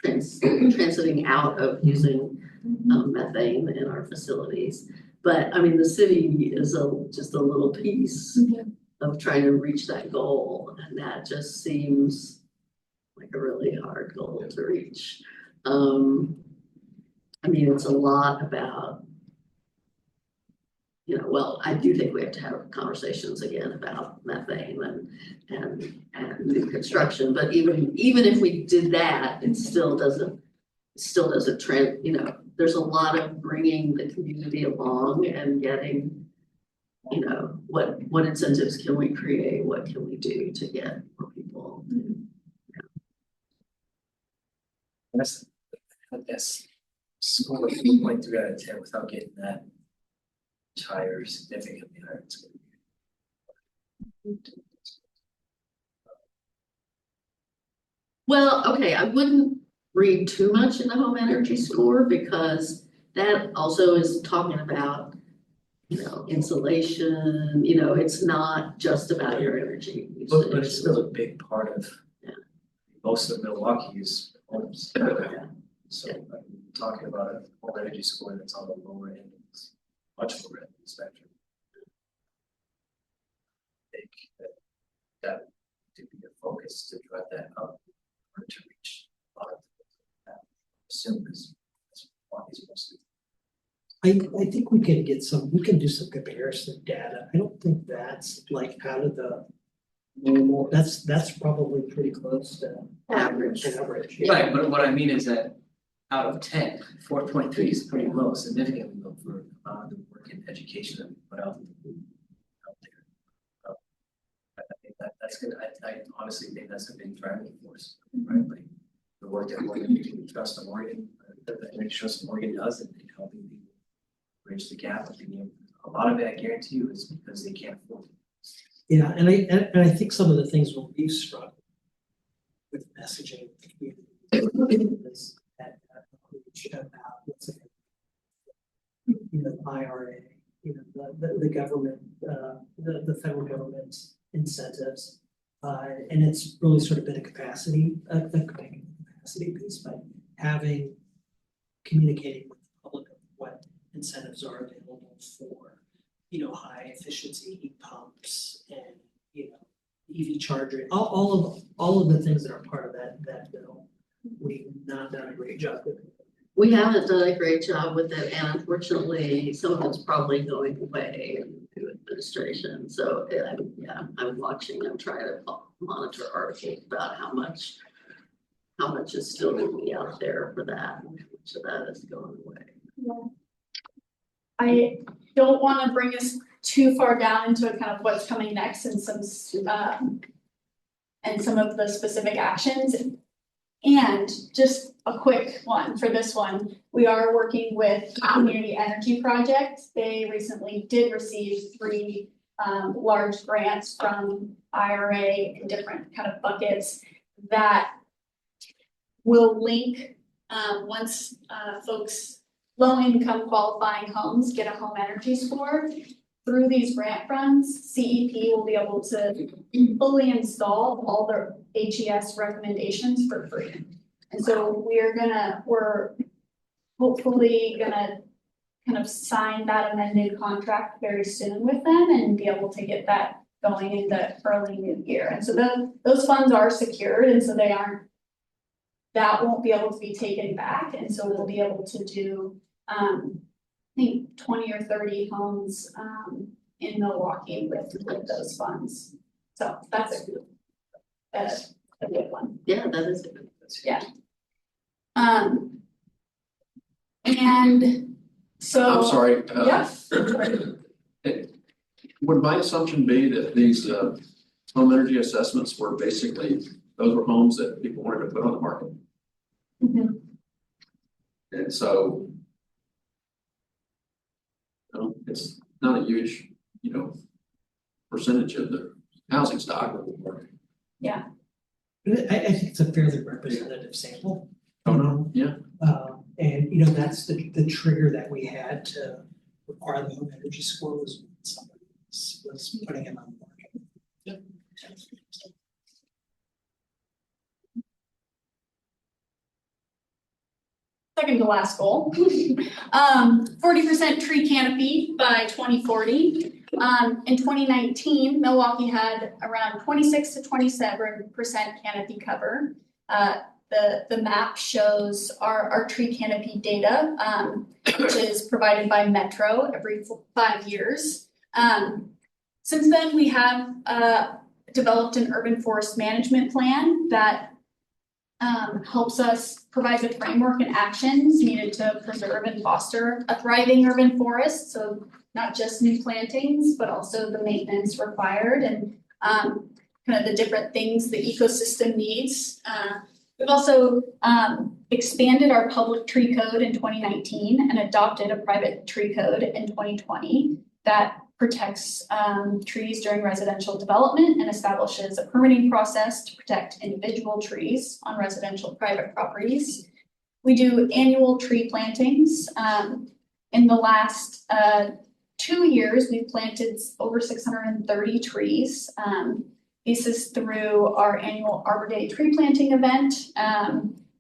transiting out of using methane in our facilities. But I mean, the city is just a little piece of trying to reach that goal, and that just seems like a really hard goal to reach. I mean, it's a lot about, you know, well, I do think we have to have conversations again about methane and new construction, but even if we did that, it still doesn't you know, there's a lot of bringing the community along and getting, you know, what incentives can we create, what can we do to get more people. That's score 4.3 out of 10 without getting that higher, significantly higher. It's gonna be- Well, okay, I wouldn't read too much in the home energy score because that also is talking about, you know, insulation, you know, it's not just about your energy usage. But it's still a big part of. Yeah. Most of Milwaukee's homes. Yeah. So I'm talking about a home energy score that's on the lower end, it's much lower end of the spectrum. I think that to be a focus to drive that up or to reach a lot of that. Assume is Milwaukee's mostly. I think we can do some comparison data. I don't think that's like out of the normal, that's probably pretty close to Average. Average, Right, but what I mean is that out of 10, 4.3 is pretty low, significantly low for the work in education that we put out there. I think that's gonna, I honestly think that's a big driving force, right? Like the work that Morgan, Trust of Morgan, that Energy Trust of Morgan does in helping people bridge the gap. I think a lot of it, I guarantee you, is because they can't afford it. Yeah, and I think some of the things where we've struggled with messaging with the community is that outreach about what's it, you know, IRA, you know, the government, the federal government's incentives. And it's really sort of been a capacity piece, but communicating with the public of what incentives are available for, you know, high efficiency heat pumps and, you know, EV charging, all of the things that are part of that bill. We've not done a great job with it. We haven't done a great job with it, and unfortunately, some of it's probably going away in new administration. So I'm watching, I'm trying to monitor articles about how much is still going to be out there for that, and how much of that is going away. Yeah. I don't want to bring us too far down into kind of what's coming next and some of the specific actions. And just a quick one for this one, we are working with Community Energy Project. They recently did receive 3 large grants from IRA in different kind of buckets that will link once folks low-income qualifying homes get a home energy score. Through these grant funds, CEP will be able to fully install all their HES recommendations for free. And so we're hopefully gonna kind of sign that amended contract very soon with them and be able to get that going into early new year. And so those funds are secured, and so that won't be able to be taken back. And so we'll be able to do I think 20 or 30 homes in Milwaukie with those funds. So that's a good one. Yeah, that is a good. Yeah. And so. I'm sorry. Yes. Would my assumption be that these home energy assessments were basically, those were homes that people wanted to put on the market? Mhm. And so, you know, it's not a huge, you know, percentage of the housing stock. I think it's a fairly representative sample. Oh, no, yeah. And you know, that's the trigger that we had to require the home energy score was when somebody was putting it on the market. Yeah. second to last goal. 40% tree canopy by 2040. In 2019, Milwaukee had around 26 to 27% canopy cover. The map shows our tree canopy data, which is provided by Metro every 5 years. Since then, we have developed an urban forest management plan that helps us provide the framework and actions needed to preserve and foster a thriving urban forest. So not just new plantings, but also the maintenance required and kind of the different things the ecosystem needs. We've also expanded our public tree code in 2019 and adopted a private tree code in 2020 that protects trees during residential development and establishes a permitting process to protect individual trees on residential private properties. We do annual tree plantings. In the last 2 years, we've planted over 630 trees. This is through our annual Arbor Day tree planting event,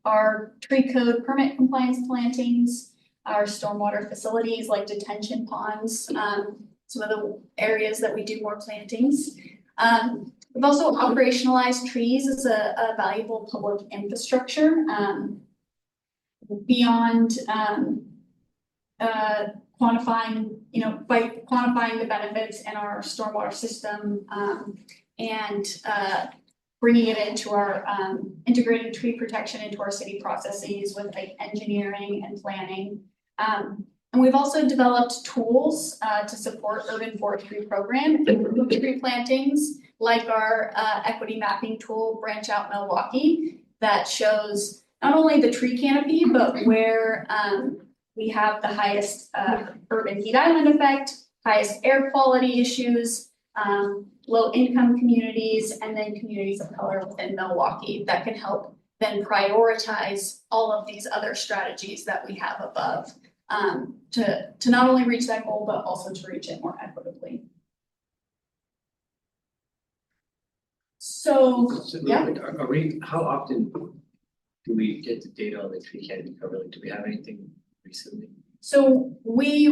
our tree code permit compliance plantings, our stormwater facilities like detention ponds, some of the areas that we do more plantings. We've also operationalized trees as a valuable public infrastructure beyond quantifying, by quantifying the benefits in our stormwater system and bringing it into our integrated tree protection into our city processes with like engineering and planning. And we've also developed tools to support urban forestry program and tree plantings, like our equity mapping tool, Branch Out Milwaukie, that shows not only the tree canopy, but where we have the highest urban heat island effect, highest air quality issues, low income communities, and then communities of color within Milwaukie that can help then prioritize all of these other strategies that we have above. To not only reach that goal, but also to reach it more equitably. So, yeah. How often do we get the data on the tree canopy cover? Like, do we have anything recently? So we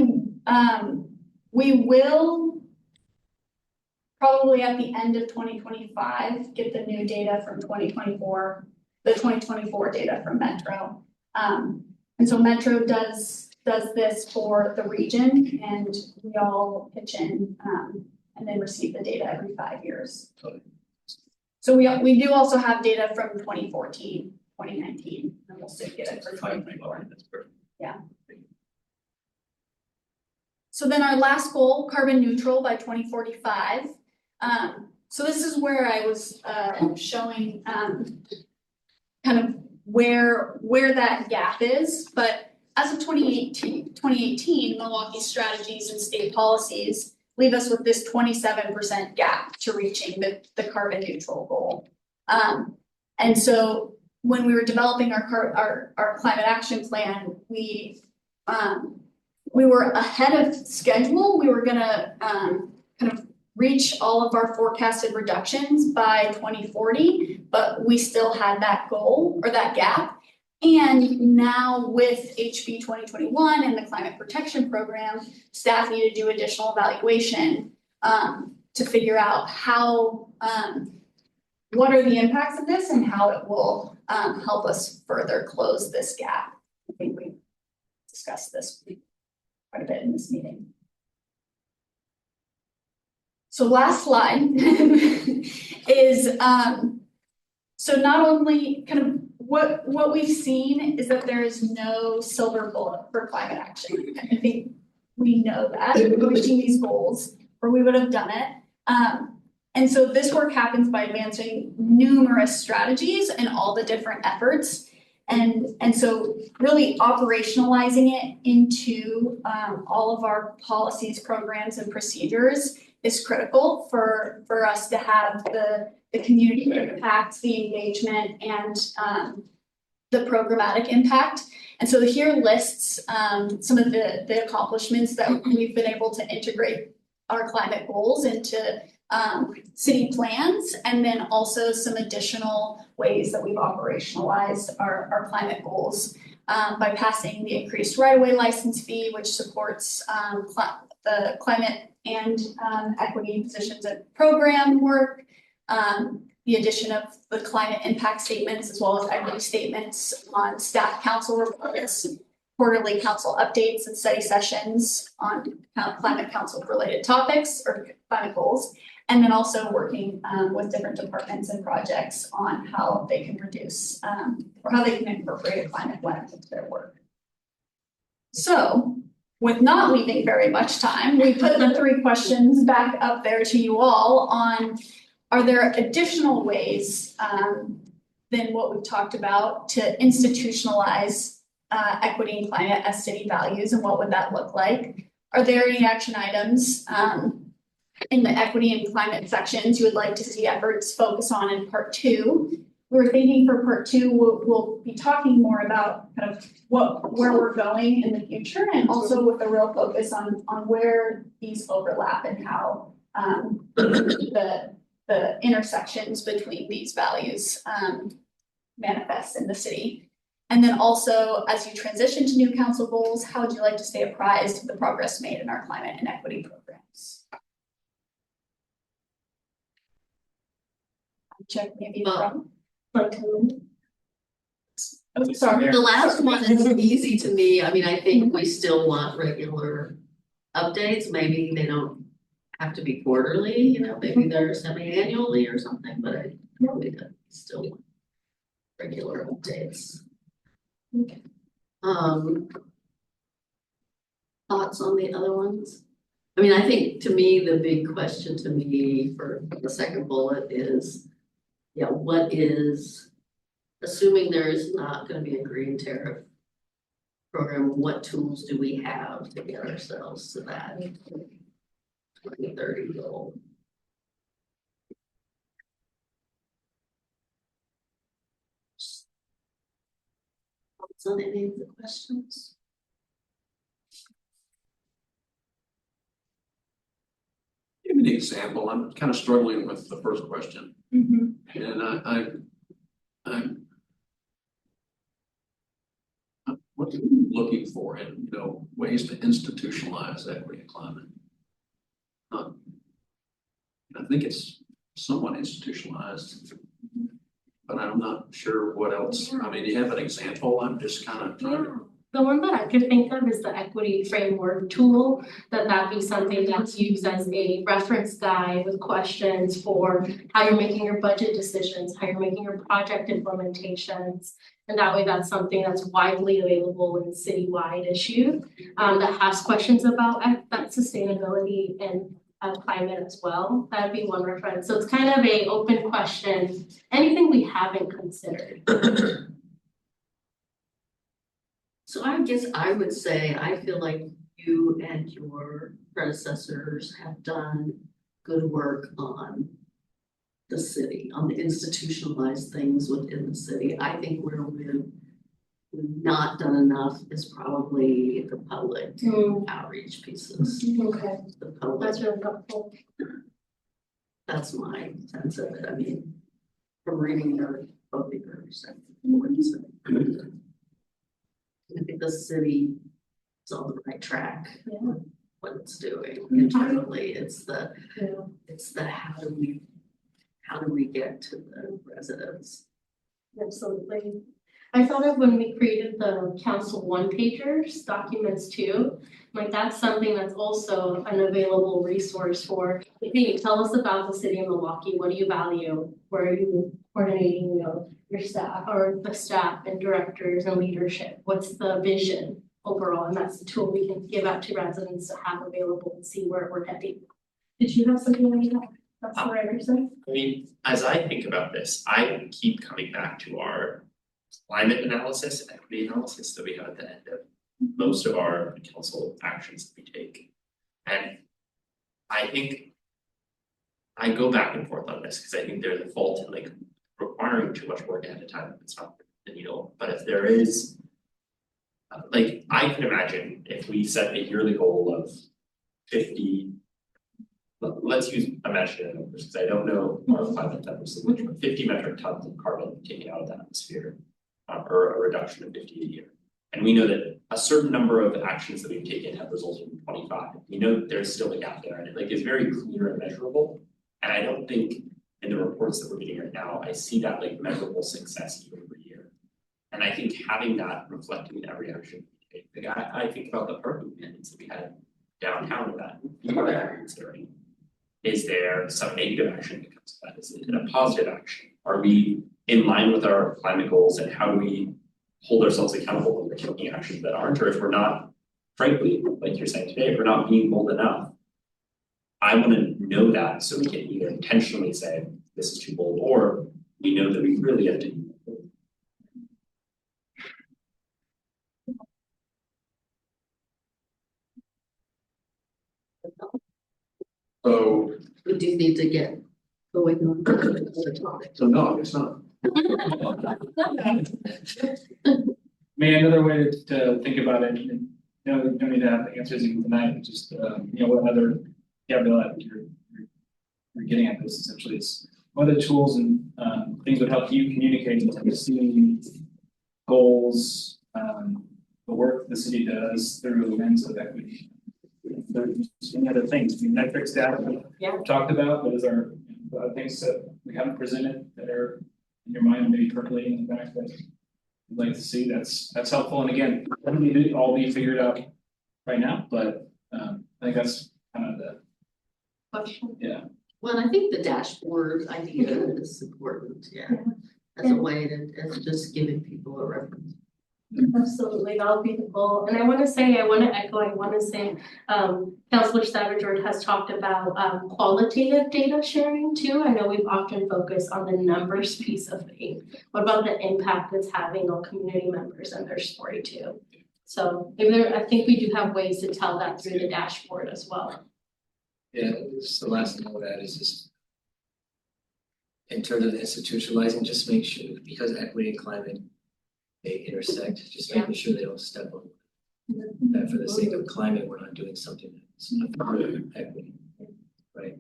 will probably at the end of 2025 get the new data from 2024, the 2024 data from Metro. And so Metro does this for the region, and we all pitch in and then receive the data every 5 years. So we do also have data from 2014, 2019, and we'll still get it for 2024. That's perfect. Yeah. So then our last goal, carbon neutral by 2045. So this is where I was showing kind of where that gap is, but as of 2018, Milwaukie strategies and state policies leave us with this 27% gap to reaching the carbon neutral goal. And so when we were developing our climate action plan, we were ahead of schedule. We were gonna kind of reach all of our forecasted reductions by 2040, but we still had that goal or that gap. And now with HB 2021 and the climate protection program, staff need to do additional evaluation to figure out how, what are the impacts of this and how it will help us further close this gap. I think we discussed this quite a bit in this meeting. So last slide is, so not only kind of what we've seen is that there is no silver bullet for climate action. I think we know that we're reaching these goals or we would have done it. And so this work happens by advancing numerous strategies and all the different efforts. And so really operationalizing it into all of our policies, programs, and procedures is critical for us to have the community impact, the engagement, and the programmatic impact. And so here lists some of the accomplishments that we've been able to integrate our climate goals into city plans, and then also some additional ways that we've operationalized our climate goals. by passing the increased right-of-way license fee, which supports the climate and equity positions and program work. The addition of the climate impact statements as well as equity statements on staff council reports, quarterly council updates and study sessions on climate council related topics or climate goals. And then also working with different departments and projects on how they can reduce or how they can incorporate a climate lens into their work. So with not leaving very much time, we put the 3 questions back up there to you all on, are there additional ways than what we've talked about to institutionalize equity and climate as city values, and what would that look like? Are there any action items in the equity and climate sections you would like to see efforts focus on in part 2? We're thinking for part 2, we'll be talking more about kind of where we're going in the future, and also with a real focus on where these overlap and how the intersections between these values manifest in the city. And then also, as you transition to new council goals, how would you like to stay apprised of the progress made in our climate and equity programs? Check maybe from. Oh, sorry. The last one is easy to me. I mean, I think we still want regular updates. Maybe they don't have to be quarterly, you know, maybe they're semi-annually or something, but I probably still want regular updates. Okay. Thoughts on the other ones? I mean, I think to me, the big question to me for the second bullet is, yeah, what is, assuming there is not gonna be a green tariff program, what tools do we have to get ourselves to that 2030 goal? Thoughts on any of the questions? Give me an example. I'm kind of struggling with the first question. Mm-hmm. And I'm what are you looking for in, you know, ways to institutionalize equity and climate? I think it's somewhat institutionalized, but I'm not sure what else. I mean, do you have an example? I'm just kind of trying to. The one that I could think of is the equity framework tool, that be something that's used as a reference guide with questions for how you're making your budget decisions, how you're making your project implementations. And that way that's something that's widely available in citywide issue that has questions about that sustainability and climate as well. That'd be one reference. So it's kind of a open question, anything we haven't considered. So I guess I would say, I feel like you and your predecessors have done good work on the city, on the institutionalized things within the city. I think where we've not done enough is probably the public outreach pieces. Okay, The public, that's really helpful. that's my sense of it. I mean, from reading both of your reports. I think the city is on the right track. Yeah. What it's doing internally, it's the how do we get to the residents? Absolutely. I thought of when we created the council one-pagers, documents too, like that's something that's also an available resource for, hey, tell us about the city of Milwaukie, what do you value? Where are you coordinating, you know, your staff or the staff and directors and leadership? What's the vision overall? And that's the tool we can give out to residents to have available and see where we're heading. Did you have something like that? That's what I understand. I mean, as I think about this, I keep coming back to our climate analysis and equity analysis that we have at the end of most of our council actions that we take. And I think I go back and forth on this because I think there's a fault in like requiring too much work ahead of time if it's not the needle. But if there is, like I can imagine if we set a yearly goal of 50, let's use imaginary numbers because I don't know our climate numbers, which are 50 metric tons of carbon taken out of the atmosphere, or a reduction of 50 a year. And we know that a certain number of actions that we've taken have resulted in 25. We know that there's still a gap there, and it like is very clear and measurable. And I don't think in the reports that we're getting right now, I see that like measurable success year over year. And I think having that reflected in every action we take, like I think about the park movements that we had downtown with that, considering. Is there some negative action that comes to that? Is it a positive action? Are we in line with our climate goals, and how do we hold ourselves accountable when we're taking actions that aren't, or if we're not, frankly, like you're saying today, if we're not being bold enough. I want to know that so we can either intentionally say this is too bold, or we know that we really have to. So, We do need to get going on the topic. so no, it's not. Maybe another way to think about it, and you know, you don't need to have the answers even tonight, but just, you know, what other, yeah, Bill, I think you're getting at this essentially is what other tools and, things would help you communicate and see goals, the work the city does through a lens of equity. There's any other things, I mean, metrics data we've talked about, but is there things that we haven't presented that are in your mind, maybe percolating in the back that you'd like to see? That's helpful, and again, doesn't need to all be figured out right now, but I think that's kind of the Question. yeah. Well, I think the dashboard idea is important, yeah, as a way to, as just giving people a reference. Absolutely, that'll be the goal. And I want to say, Councilor Savage has talked about qualitative data sharing too. I know we've often focused on the numbers piece of things. What about the impact it's having on community members and their story too? So I think we do have ways to tell that through the dashboard as well. Yeah, just the last thing I would add is just in terms of institutionalizing, just make sure, because equity and climate, they intersect, just making sure they don't step on. That for the sake of climate, we're not doing something that's not for equity, right?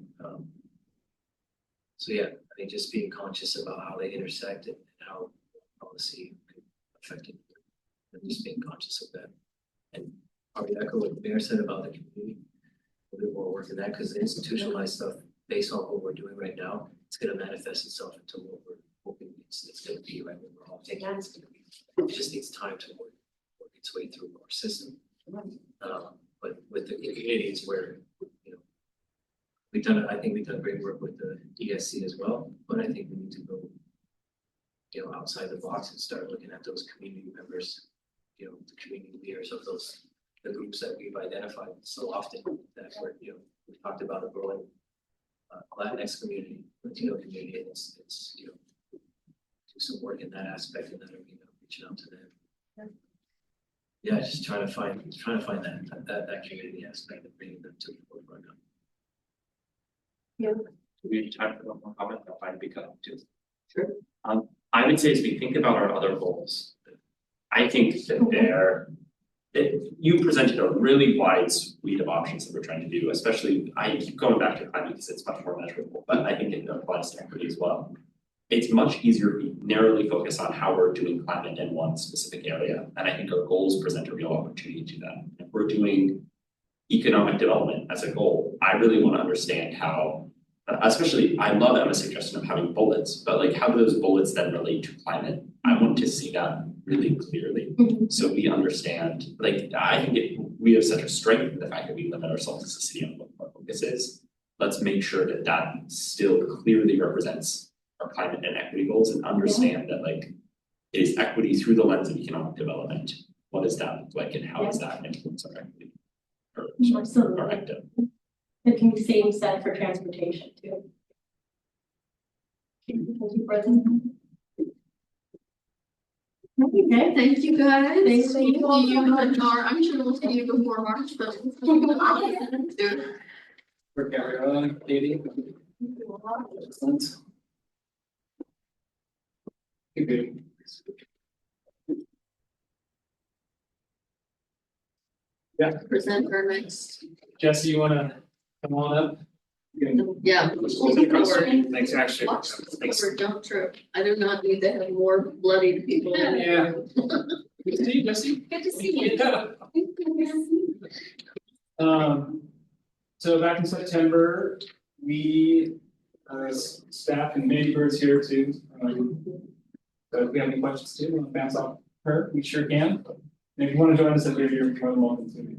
So yeah, I think just being conscious about how they intersect and how policy could affect it. And just being conscious of that. And probably echo what the mayor said about the community. A little bit more work in that, because the institutionalized stuff, based on what we're doing right now, it's gonna manifest itself into what we're hoping it's gonna be, right? When we're all taking it's gonna be. It just needs time to work its way through our system. But with the communities where, you know, I think we've done great work with the ESC as well, but I think we need to go, you know, outside the box and start looking at those community members, you know, the community leaders of the groups that we've identified so often that we're, you know, we've talked about a growing Latinx community, Latino community, and it's, you know, do some work in that aspect and that arena, reaching out to them. Yeah, just trying to find that community aspect and bringing them to the forefront. Yeah. Do we have time for one more comment? I'll find a big cut too. Sure. I would say as we think about our other goals, I think that you presented a really wide suite of options that we're trying to do, especially, I keep going back to climate because it's much more measurable, but I think it applies to equity as well. It's much easier if we narrowly focus on how we're doing climate in one specific area, and I think our goals present a real opportunity to that. If we're doing economic development as a goal, I really want to understand how, especially, I love Emma's suggestion of having bullets, but like how do those bullets then relate to climate? I want to see that really clearly, so we understand, like, I think we have such a strength in the fact that we limit ourselves as a city on what our focus is. Let's make sure that that still clearly represents our climate and equity goals, and understand that like it is equity through the lens of economic development. What does that look like, and how does that influence our equity? Absolutely. Our active. It can be same said for transportation too. Thank you, President. Okay, thank you guys. Thanks, See you I'm sure we'll see you before March, but. Work out, Katie. Excellent. Good. Yeah, Present our next, Jesse, you wanna come on up? yeah. Thanks, actually. Watch the forward, don't trip. I do not need to have more bloodied people in the Yeah. room. Good to see you, Jesse. Good to see you. So back in September, we, staff and Mandy Bird's here too. So if we have any questions too, want to bounce off her, we sure can. And if you want to join us up here, you're more than welcome to.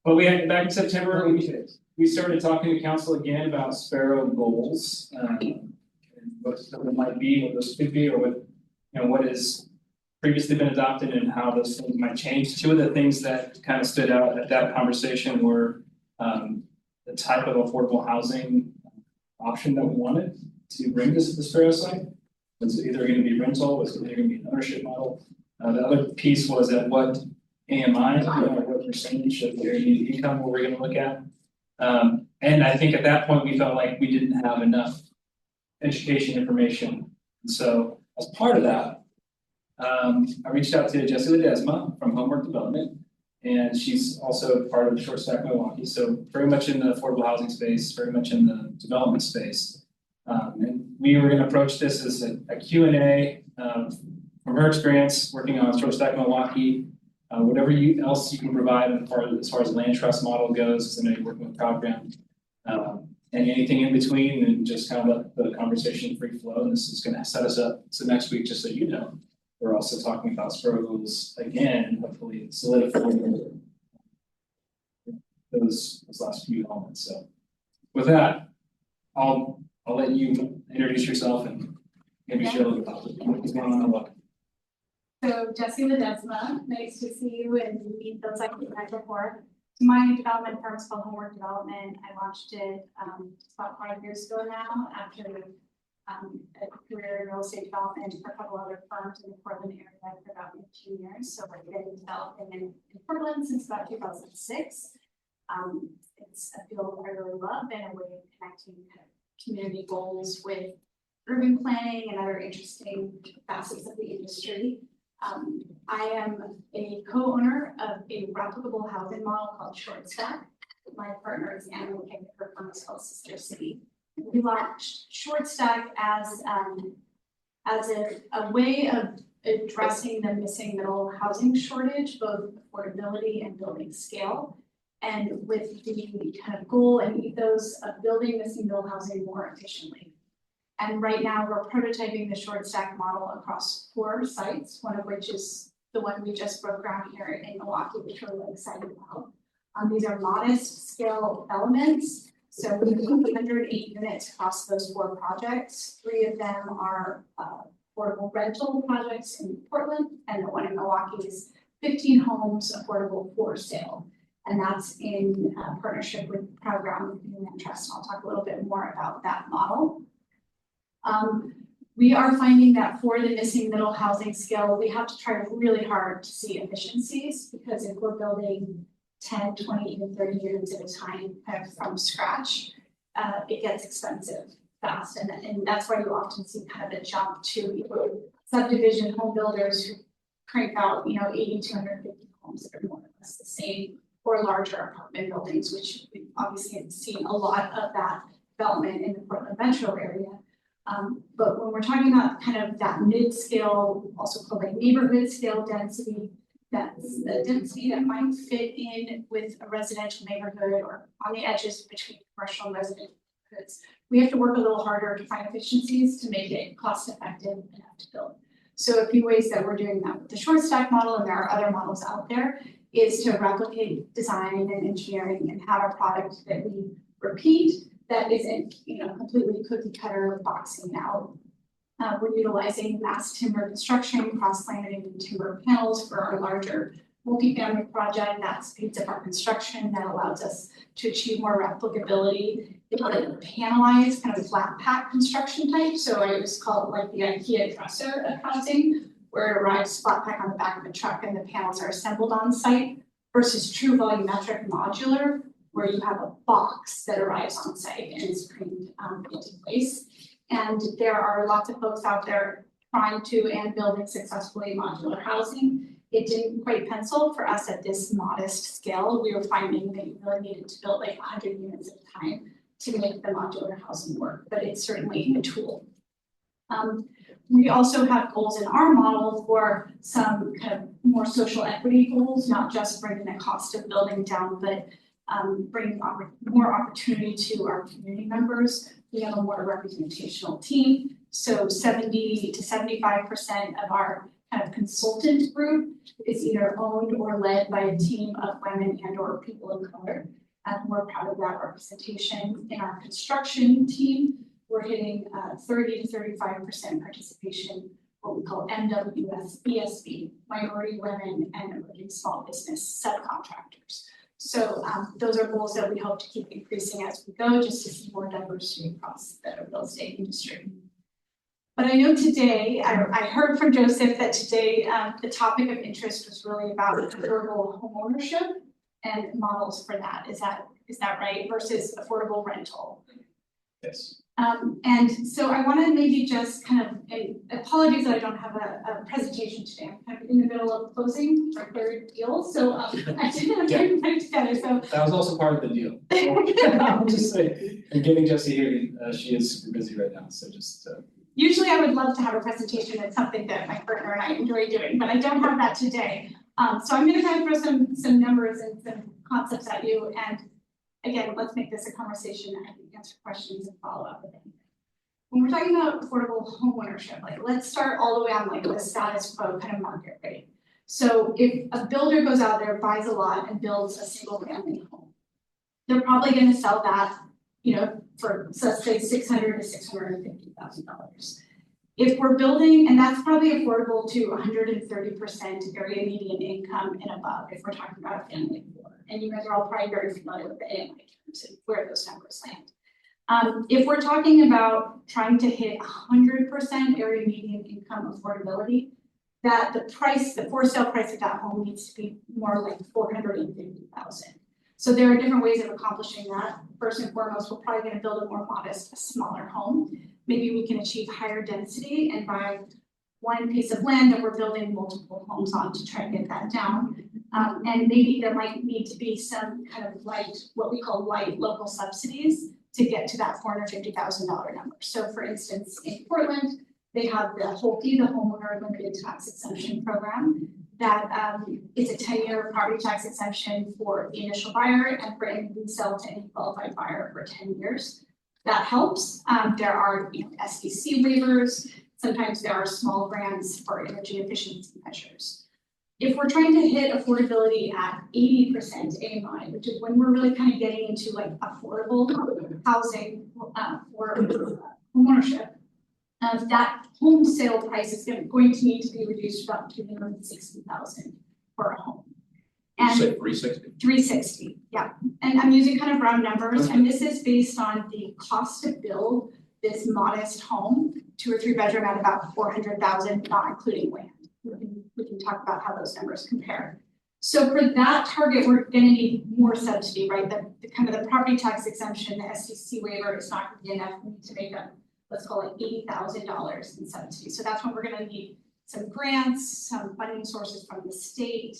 But we had, back in September, we started talking to council again about Sparrow goals. And what it might be, what those could be, or what, what has previously been adopted and how those things might change. Two of the things that kind of stood out at that conversation were the type of affordable housing option that we wanted to bring to the Sparrow site. Was either going to be rental, was either going to be an ownership model. The other piece was at what AMI, what percentage of guaranteed income were we going to look at. And I think at that point we felt like we didn't have enough education information. And so as part of that, I reached out to Jessie Ledesma from Homework Development, and she's also part of Short Stack Milwaukie. So very much in the affordable housing space, very much in the development space. And we were going to approach this as a Q&A from her experience working on Short Stack Milwaukie, whatever else you can provide as far as land trust model goes, because I know you're working with program, and anything in between, and just kind of let the conversation free flow. And this is going to set us up. So next week, just so you know, we're also talking about Sparrow goals again, and hopefully solidify those last few elements. So with that, I'll let you introduce yourself and maybe share a little about what's going on in Milwaukie. So Jessie Ledesma, nice to see you and meet those I've met before. My development firm is called Homework Development. I launched it about 5 years ago now after a career in real estate development for a couple other firms in the Portland area for about 15 years. So I've been developing in Portland since about 2006. It's a field I really love and a way of connecting kind of community goals with urban planning and other interesting facets of the industry. I am a co-owner of a replicable housing model called Short Stack. My partner is Anna McKay, her firm is called Sister City. We launched Short Stack as a way of addressing the missing middle housing shortage, both affordability and building scale, and with the kind of goal and ethos of building missing middle housing more efficiently. And right now we're prototyping the Short Stack model across 4 sites, one of which is the one we just broke ground here in Milwaukie, which we're really excited about. These are modest scale elements. So we have 108 units across those 4 projects. 3 of them are affordable rental projects in Portland, and the one in Milwaukee is 15 homes affordable for sale. And that's in partnership with Program Land Trust. And I'll talk a little bit more about that model. We are finding that for the missing middle housing scale, we have to try really hard to see efficiencies, because if we're building 10, 20, even 30 units at a time kind of from scratch, it gets expensive fast. And that's why you often see kind of a jump to subdivision home builders who crank out, 80 to 150 homes that are more or less the same, or larger apartment buildings, which we obviously have seen a lot of that development in the Portland metro area. But when we're talking about kind of that mid-scale, also called like neighborhood scale density, that's the density that might fit in with a residential neighborhood or on the edges between commercial and residential neighborhoods, we have to work a little harder to find efficiencies to make it cost effective enough to build. So a few ways that we're doing that with the Short Stack model, and there are other models out there, is to replicate design and engineering and have a product that we repeat that isn't, completely cookie cutter boxing out. We're utilizing mass timber construction, cross-laminated timber panels for our larger multifamily project. That speeds up our construction. That allows us to achieve more replicability. It's like a panelized kind of flat pack construction type. So I always call it like the IKEA dresser of housing, where it arrives flat pack on the back of a truck and the panels are assembled on site, versus true volumetric modular, where you have a box that arrives on site and is framed into place. And there are lots of folks out there trying to and building successfully modular housing. It didn't quite pencil for us at this modest scale. We were finding that you really needed to build like 100 units at a time to make the modular housing work, but it's certainly a tool. We also have goals in our model for some kind of more social equity goals, not just bringing the cost of building down, but bringing more opportunity to our community members. We have a more representational team, so 70 to 75% of our kind of consultant group is either owned or led by a team of women and or people of color. And we're proud of that representation. In our construction team, we're hitting 30 to 35% participation, what we call MWS, ESB, minority women and emerging small business subcontractors. So those are goals that we hope to keep increasing as we go, just to see more diversity across the real estate industry. But I know today, I heard from Joseph that today the topic of interest was really about affordable homeownership and models for that. Is that right? Versus affordable rental. Yes. And so I want to maybe just kind of, and apologies that I don't have a presentation today. I'm kind of in the middle of closing our third deal, so I didn't have time to put it together. So That was also part of the deal. I'm just saying, and getting Jessie here, she is super busy right now, so just. Usually I would love to have a presentation. It's something that my partner and I enjoy doing, but I don't have that today. So I'm going to kind of throw some numbers and some concepts at you, and again, let's make this a conversation. I can answer questions and follow up with anything. When we're talking about affordable homeownership, like let's start all the way on like the status quo kind of market rate. So if a builder goes out there, buys a lot and builds a single family home, they're probably going to sell that, for, so let's say $600,000 to $650,000. If we're building, and that's probably affordable to 130% area median income and above, if we're talking about a family of four. And you guys are all probably very familiar with the AMI terms and where those numbers land. If we're talking about trying to hit 100% area median income affordability, that the for sale price of that home needs to be more like $450,000. So there are different ways of accomplishing that. First and foremost, we're probably going to build a more modest, a smaller home. Maybe we can achieve higher density and buy one piece of land that we're building multiple homes on to try to get that down. And maybe there might need to be some kind of what we call light local subsidies to get to that $450,000 number. So for instance, in Portland, they have the HOLPE, the Homeowner Limited Tax Exemption Program. That is a 10-year property tax exemption for the initial buyer and for any resale to any qualified buyer for 10 years. That helps. There are SBC waivers. Sometimes there are small grants for energy efficiency measures. If we're trying to hit affordability at 80% AMI, which is when we're really kind of getting into like affordable housing for homeownership, that home sale price is going to need to be reduced about $260,000 for a home. And Say 360. 360, yeah. And I'm using kind of round numbers, and this is based on the cost to build this modest home, 2 or 3 bedroom at about $400,000, not including land. We can talk about how those numbers compare. So for that target, we're going to need more subsidy, right? The kind of the property tax exemption, the SDC waiver is not going to be enough. We need to make up, let's call it $80,000 in subsidy. So that's when we're going to need some grants, some funding sources from the state.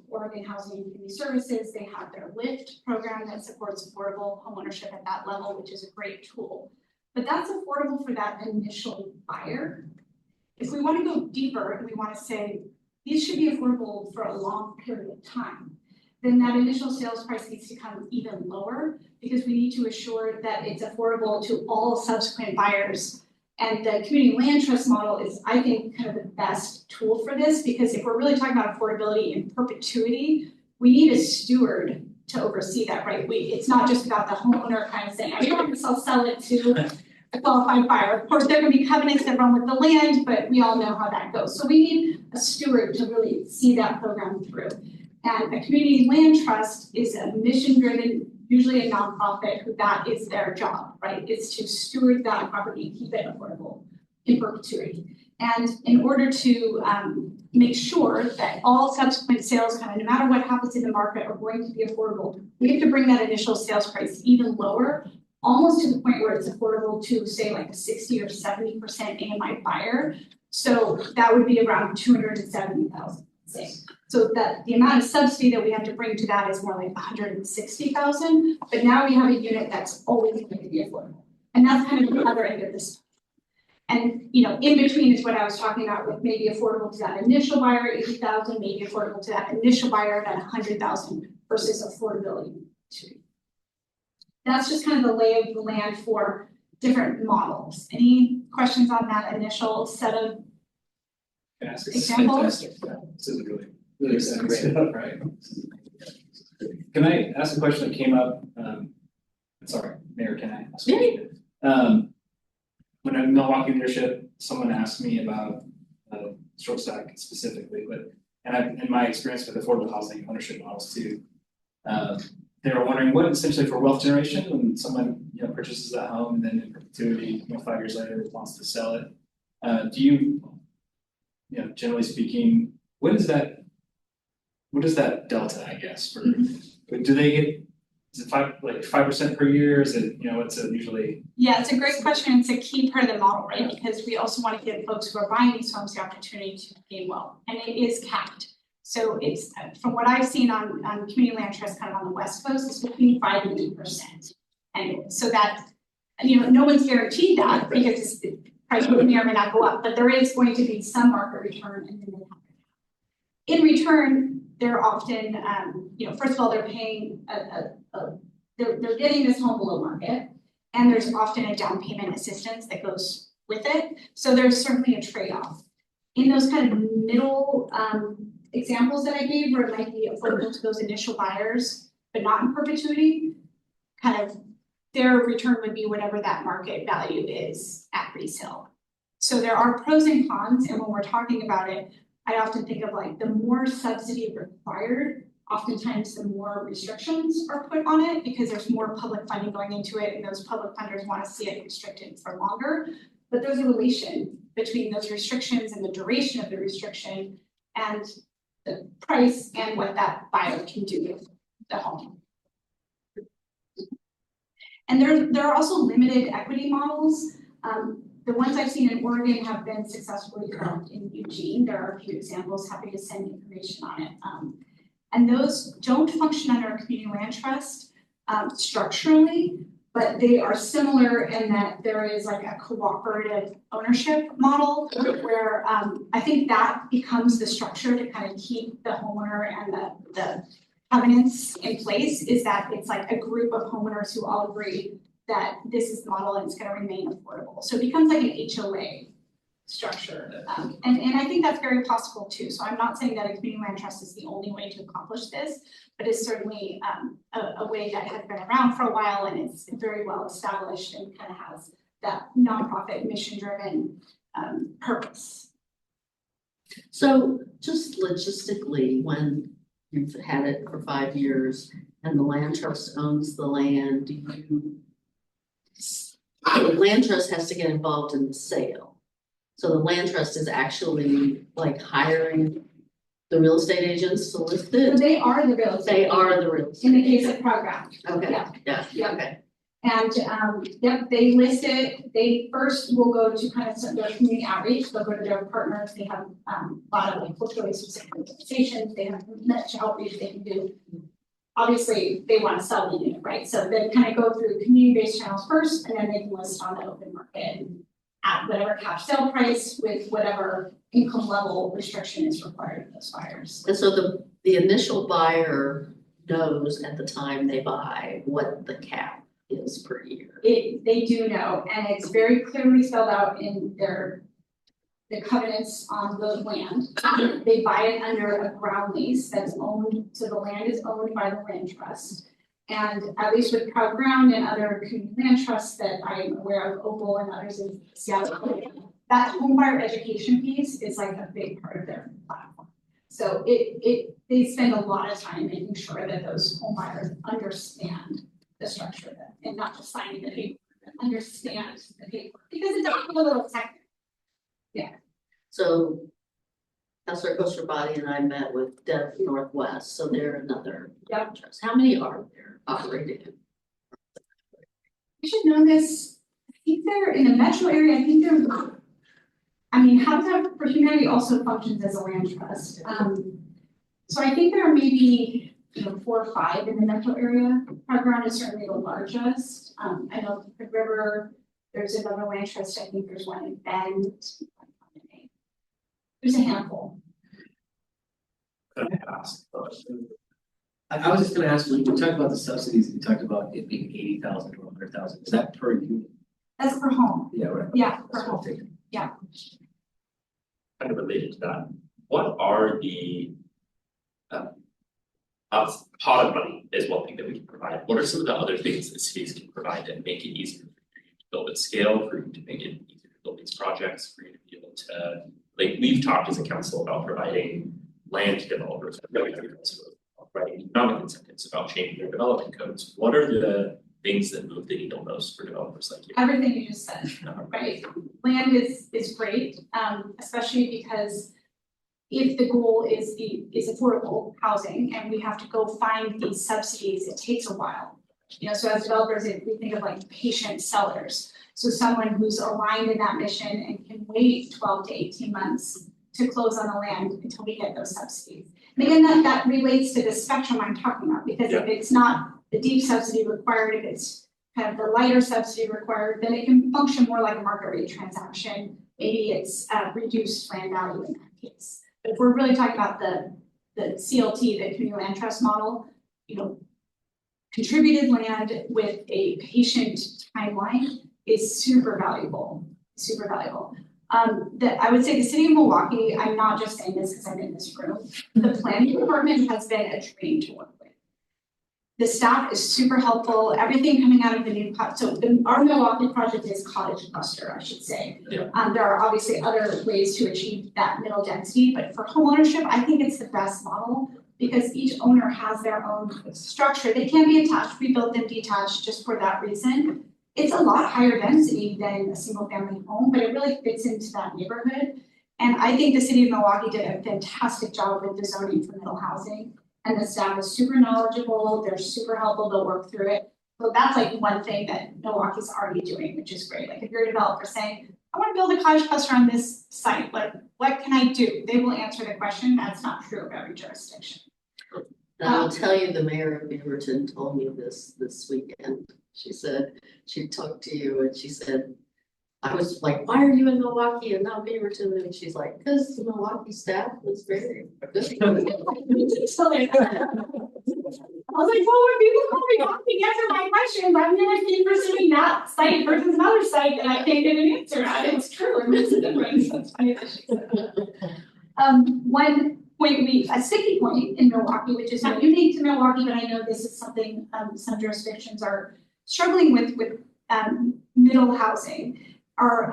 Oregon Housing and Community Services, they have their LIFT program that supports affordable homeownership at that level, which is a great tool. But that's affordable for that initial buyer. If we want to go deeper and we want to say, these should be affordable for a long period of time, then that initial sales price needs to come even lower because we need to assure that it's affordable to all subsequent buyers. And the community land trust model is, I think, kind of the best tool for this, because if we're really talking about affordability in perpetuity, we need a steward to oversee that, right? It's not just about the homeowner kind of saying, I promise I'll sell it to a qualified buyer. Of course, there are going to be covenants that run with the land, but we all know how that goes. So we need a steward to really see that program through. And a community land trust is a mission-driven, usually a nonprofit, who that is their job, right? It's to steward that property and keep it affordable in perpetuity. And in order to make sure that all subsequent sales, kind of no matter what happens in the market, are going to be affordable, we have to bring that initial sales price even lower, almost to the point where it's affordable to say like a 60 or 70% AMI buyer. So that would be around $270,000. So that the amount of subsidy that we have to bring to that is more like $160,000, but now we have a unit that's always going to be affordable. And that's kind of the other end of this. And, you know, in between is what I was talking about with maybe affordable to that initial buyer at 80,000, maybe affordable to that initial buyer at 100,000 versus affordability. That's just kind of the lay of the land for different models. Any questions on that initial set of Yes, it's examples? fantastic. Yeah, this is really exciting stuff, right? Can I ask a question that came up? Sorry, Mayor, can I ask a question? When I'm in Milwaukie leadership, someone asked me about short stack specifically, in my experience with affordable housing ownership models too. They were wondering what essentially for wealth generation, when someone, you know, purchases that home and then in perpetuity, you know, 5 years later wants to sell it. Do you know, generally speaking, what is that delta, I guess, for, do they get, is it 5% per year? Is it, you know, what's it usually? Yeah, it's a great question. It's a key part of the model, right? Because we also want to give folks who are buying these homes the opportunity to gain wealth, and it is capped. So it's, from what I've seen on community land trust kind of on the West Coast, it's between 5 and 8%. And so that, you know, no one's guaranteed that because the price may or may not go up, but there is going to be some market return and then they have it. In return, they're often, you know, first of all, they're paying they're getting this home below market, and there's often a down payment assistance that goes with it. So there's certainly a trade-off. In those kind of middle examples that I gave, where it might be affordable to those initial buyers, but not in perpetuity, kind of their return would be whatever that market value is at resale. So there are pros and cons, and when we're talking about it, I often think of like the more subsidy required, oftentimes the more restrictions are put on it because there's more public funding going into it, and those public funders want to see it restricted for longer. But there's a relation between those restrictions and the duration of the restriction and the price and what that buyer can do with the home. And there are also limited equity models. The ones I've seen in Oregon have been successfully developed in Eugene. There are a few examples, happy to send information on it. And those don't function under a community land trust structurally, but they are similar in that there is like a cooperative ownership model where I think that becomes the structure to kind of keep the homeowner and the covenants in place, is that it's like a group of homeowners who all agree that this is the model and it's going to remain affordable. So it becomes like an HOA structure. And I think that's very possible too. So I'm not saying that a community land trust is the only way to accomplish this, but it's certainly a way that has been around for a while and it's very well established and kind of has that nonprofit mission-driven purpose. So just logistically, when you've had it for 5 years and the land trust owns the land, the land trust has to get involved in the sale. So the land trust is actually like hiring the real estate agents to list it? So they are the real estate. They are the real estate. In the case of program. Okay, Yeah. yeah, okay. And yep, they list it. They first will go to kind of their community outreach. They'll go to their partners. They have a lot of like culturally specific organizations. They have much outreach they can do. Obviously, they want to sell the unit, right? So they kind of go through community-based channels first, and then they can list on the open market at whatever cap sale price with whatever income level restriction is required of those buyers. And so the initial buyer knows at the time they buy what the cap is per year. They do know, and it's very clearly spelled out in the covenants on the land. They buy it under a ground lease that's owned, so the land is owned by the land trust. And at least with Proud Ground and other community land trusts that I'm aware of, Opal and others in Seattle, that homebuyer education piece is like a big part of their platform. So they spend a lot of time making sure that those homebuyers understand the structure of it and not just signing the paper, but understand the paper because it's a little technical. Yeah. So Councilor Koster-Body and I met with Dev Northwest, so they're another trust. How many are there operating? You should know this. I think they're in the metro area. I think they're. I mean, Habitat for Humanity also functions as a land trust. So I think there are maybe 4 or 5 in the metro area. Proud Ground is certainly the largest. I know the River There's another land trust, I think there's one in Bend. There's a handful. Can I ask, I was just gonna ask, when we talked about the subsidies, we talked about it being 80,000 to 100,000, is that per unit? That's per home, Yeah, right. yeah, per That's what I'm home. thinking. kind of related to that, what are the pot of money is one thing that we can provide. What are some of the other things that cities can provide that make it easier for you to build at scale, for you to make it easier to build these projects, for you to be able to, like, we've talked as a council about providing land to developers, providing economic incentives, about changing their development codes. What are the things that move the needle most for developers like you? Everything you just said, right? Land is great, especially because if the goal is affordable housing and we have to go find these subsidies, it takes a while. You know, so as developers, if we think of like patient sellers, so someone who's aligned in that mission and can wait 12 to 18 months to close on the land until we get those subsidies. And again, that relates to the spectrum I'm talking about, because if it's not the deep subsidy required, if it's kind of the lighter subsidy required, then it can function more like a market rate transaction. Maybe it's reduced land value in that case. But if we're really talking about the CLT, the community land trust model, you know, contributed land with a patient timeline is super valuable, super valuable. I would say the city of Milwaukie, I'm not just saying this because I'm in this room, the planning department has been a dream to work with. The staff is super helpful, everything coming out of the new, our Milwaukie project is cottage cluster, I should say. Yeah. There are obviously other ways to achieve that middle density, but for homeownership, I think it's the best model because each owner has their own structure. They can be attached, we built them detached just for that reason. It's a lot higher density than a single family home, but it really fits into that neighborhood. And I think the city of Milwaukie did a fantastic job with the zoning for middle housing. And the staff is super knowledgeable, they're super helpful, they'll work through it. So that's like one thing that Milwaukee's already doing, which is great. Like if you're a developer saying, I want to build a cottage cluster on this site, like what can I do? They will answer the question. That's not true of every jurisdiction. And I will tell you, the mayor of Beaverton told me this weekend. She said, she talked to you and she said, I was like, why are you in Milwaukie and not Beaverton? And she's like, because the Milwaukie staff was very good. I was like, well, when people call me back to answer my questions, I'm gonna keep pursuing that site versus another site and I can't get an answer on it. It's true, it makes a difference. That's funny that she said that. One point a sticky point in Milwaukie, which is not unique to Milwaukie, but I know this is something some jurisdictions are struggling with middle housing, are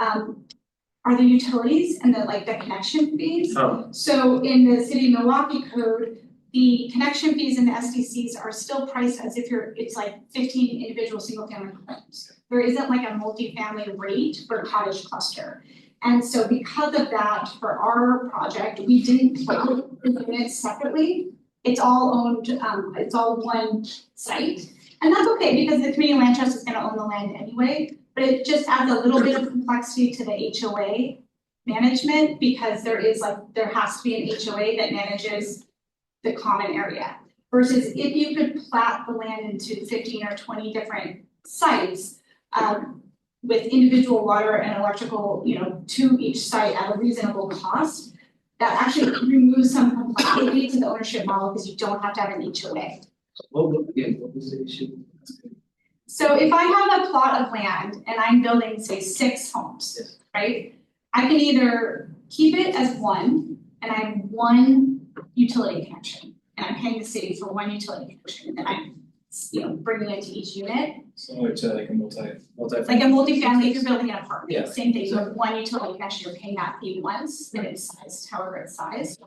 the utilities and the connection fees. Oh. So in the city of Milwaukie code, the connection fees and the SDCs are still priced as if it's like 15 individual single family homes. There isn't like a multifamily rate for cottage cluster. And so because of that, for our project, we didn't plan the units separately. It's all owned, it's all one site. And that's okay because the community land trust is gonna own the land anyway, but it just adds a little bit of complexity to the HOA management because there has to be an HOA that manages the common area. Versus if you could plat the land into 15 or 20 different sites, with individual water and electrical, to each site at a reasonable cost, that actually removes some complexity to the ownership model because you don't have to have an HOA. What was the issue? So if I have a plot of land and I'm building, say, 6 homes, Yes. right? I can either keep it as one and I have one utility connection and I'm paying the city for one utility connection and I'm bringing it to each unit. Similar to like a multi. Like a multifamily, if you're building an apartment, Yeah. same thing, you have one utility connection, you're paying that fee once and it's sized however it's sized.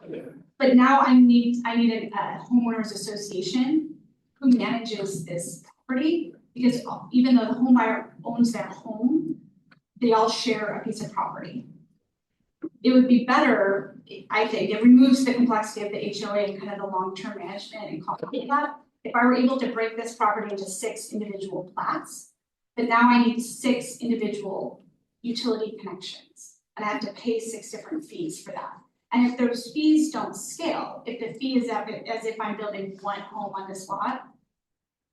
But now I need a homeowners association who manages this property, because even though the home buyer owns their home, they all share a piece of property. It would be better, I think, it removes the complexity of the HOA and kind of the long-term management and complicate that. If I were able to break this property into 6 individual plats, but now I need 6 individual utility connections, and I have to pay 6 different fees for that. And if those fees don't scale, if the fee is as if I'm building one home on this lot,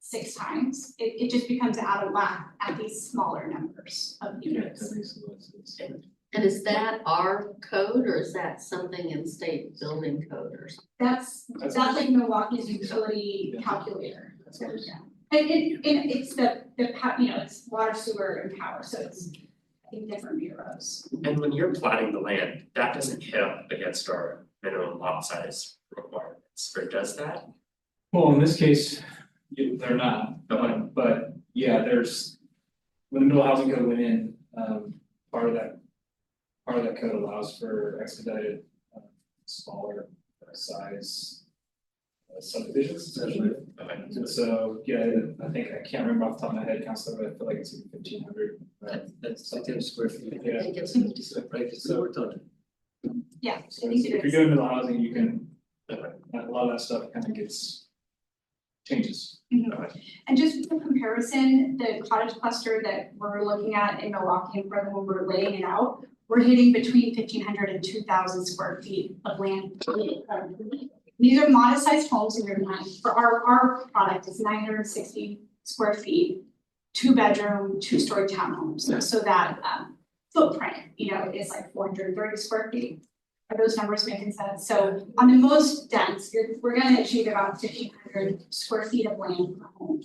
6 times, it just becomes out of whack at these smaller numbers of units. That makes a lot of sense. And is that our code or is that something in state building code or something? That's like Milwaukee's utility Yeah. calculator. That's what Yeah. And it's it's water, sewer and power, so it's, I think, different bureaus. And when you're platting the land, that doesn't hit up against our minimum lot size requirements, or does that? Well, in this case, they're not, but yeah, when the middle housing code went in, part of that code allows for expedited, smaller size subdivisions essentially. Okay. And so, yeah, I think, I can't remember off the top of my head, Counselor, but I feel like it's 1,500. That's 15 square feet. Yeah. I think it's Right, so we're talking. Yeah, I So think if it you is. go into the housing, you can, a lot of that stuff kind of changes. And just for comparison, the cottage cluster that we're looking at in Milwaukie and further when we're laying it out, we're hitting between 1,500 and 2,000 square feet of land. These are modest sized homes in your mind. For our product is 960 square feet, 2-bedroom, 2-story townhomes. So that footprint, is like 430 square feet. Are those numbers making sense? So on the most dense, we're gonna achieve about 1,500 square feet of land per home.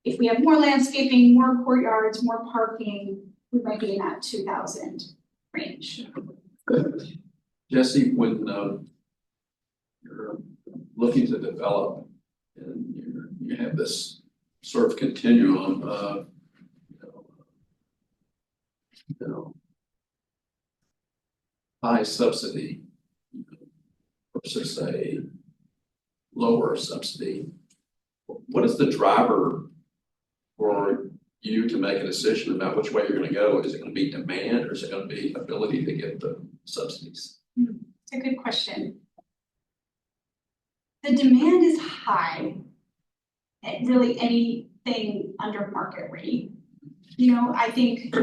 If we have more landscaping, more courtyards, more parking, we might be in that 2,000 range. Jesse, when you're looking to develop and you have this sort of continuum of, high subsidy versus a lower subsidy, what is the driver for you to make a decision about which way you're gonna go? Is it gonna be demand or is it gonna be ability to get the subsidies? It's a good question. The demand is high at really anything under market rate. I think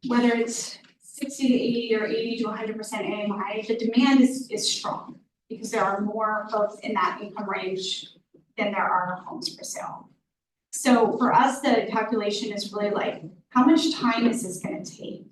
whether it's 60 to 80 or 80 to 100% AMI, the demand is strong because there are more folks in that income range than there are homes for sale. So for us, the calculation is really like, how much time is this gonna take?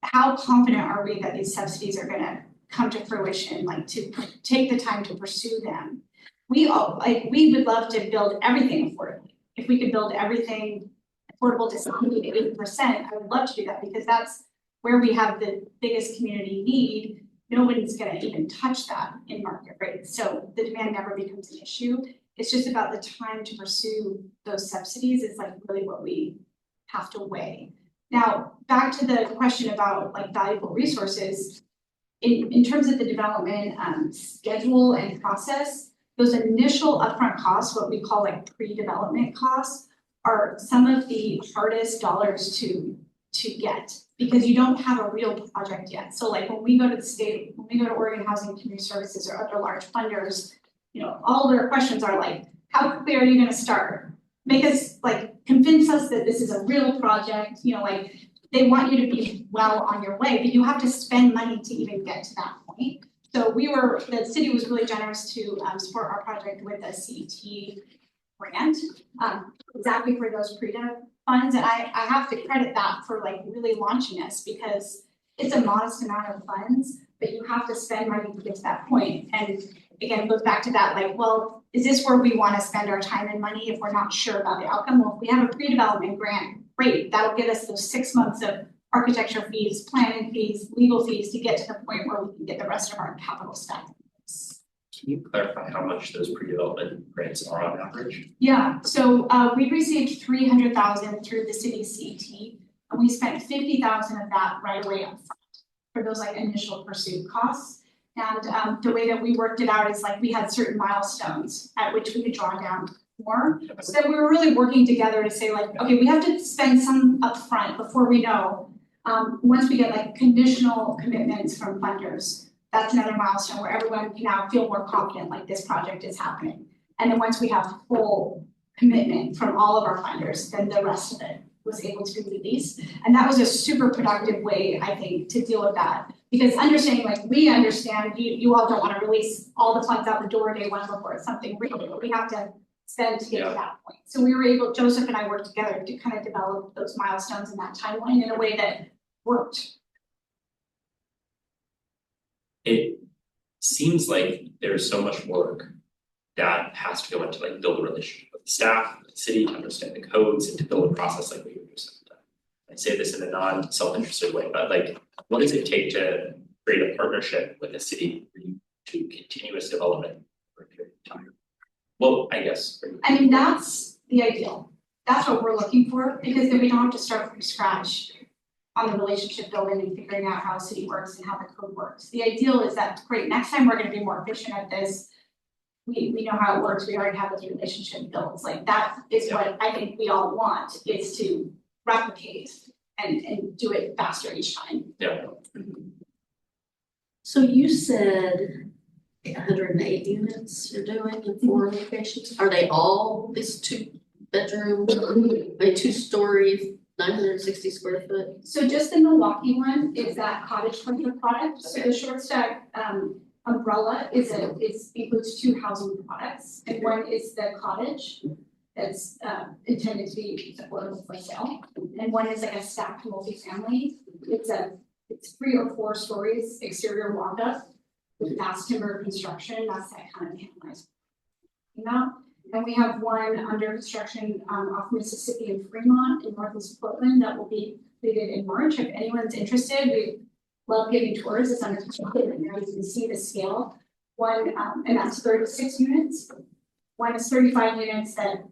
How confident are we that these subsidies are gonna come to fruition, like to take the time to pursue them? We would love to build everything affordably. If we could build everything affordable to 70 to 80%, I would love to do that because that's where we have the biggest community need. Nobody's gonna even touch that in market rates. So the demand never becomes an issue. It's just about the time to pursue those subsidies is like really what we have to weigh. Now, back to the question about like valuable resources, in terms of the development schedule and process, those initial upfront costs, what we call like pre-development costs, are some of the hardest dollars to get because you don't have a real project yet. So like when we go to the state, when we go to Oregon Housing and Community Services or other large funders, all their questions are like, how quickly are you gonna start? Make us convince us that this is a real project, they want you to be well on your way, but you have to spend money to even get to that point. So the city was really generous to support our project with a CET grant, exactly for those pre-dev funds. And I have to credit that for really launching us because it's a modest amount of funds, but you have to spend money to get to that point. And again, it goes back to that, well, is this where we want to spend our time and money if we're not sure about the outcome? Well, if we have a pre-development grant, great, that'll give us those 6 months of architecture fees, planning fees, legal fees to get to the point where we can get the rest of our capital stack. Can you clarify how much those pre-development grants are on average? Yeah, so we received 300,000 through the city CET, and we spent 50,000 of that right away up front for those initial pursuit costs. And the way that we worked it out is we had certain milestones at which we could draw down more. So that we were really working together to say okay, we have to spend some upfront before we know. Once we get conditional commitments from funders, that's another milestone where everyone can now feel more confident this project is happening. And then once we have full commitment from all of our funders, then the rest of it was able to be released. And that was a super productive way, I think, to deal with that. Because understanding, we understand you all don't want to release all the funds out the door day one before it's something real. We have to spend to get Yeah. to that point. So we were able, Joseph and I worked together to kind of develop those milestones in that timeline in a way that worked. It seems like there's so much work that has to go into like build a relationship with the staff, with the city, to understand the codes and to build a process like we were just. I say this in a non-self-interested way, but like, what does it take to create a partnership with a city for you to continuous development for a period of time? Well, I guess. I mean, that's the ideal. That's what we're looking for, because then we don't have to start from scratch on the relationship building and figuring out how a city works and how the code works. The ideal is that, great, next time we're gonna be more efficient at this. We know how it works, we already have those relationship builds, like that is what I think we all want, is to replicate and do it faster each time. Yeah. So you said 108 units you're doing in 4 locations. Are they all this 2-bedroom, 2-story, 960 square foot? So just the Milwaukie one is that cottage cluster product, so the short stack umbrella includes 2 housing products, and one is the cottage. That's intended to be affordable for sale, and one is like a stacked multifamily. It's 3 or 4 stories, exterior walk up with fast timber construction. That's that kind of panelized. And we have one under construction off Mississippi and Fremont in Northeast Portland that will be completed in March. If anyone's interested, we love giving tours. It's under construction right now. You can see the scale. One and that's 36 units. One is 35 units that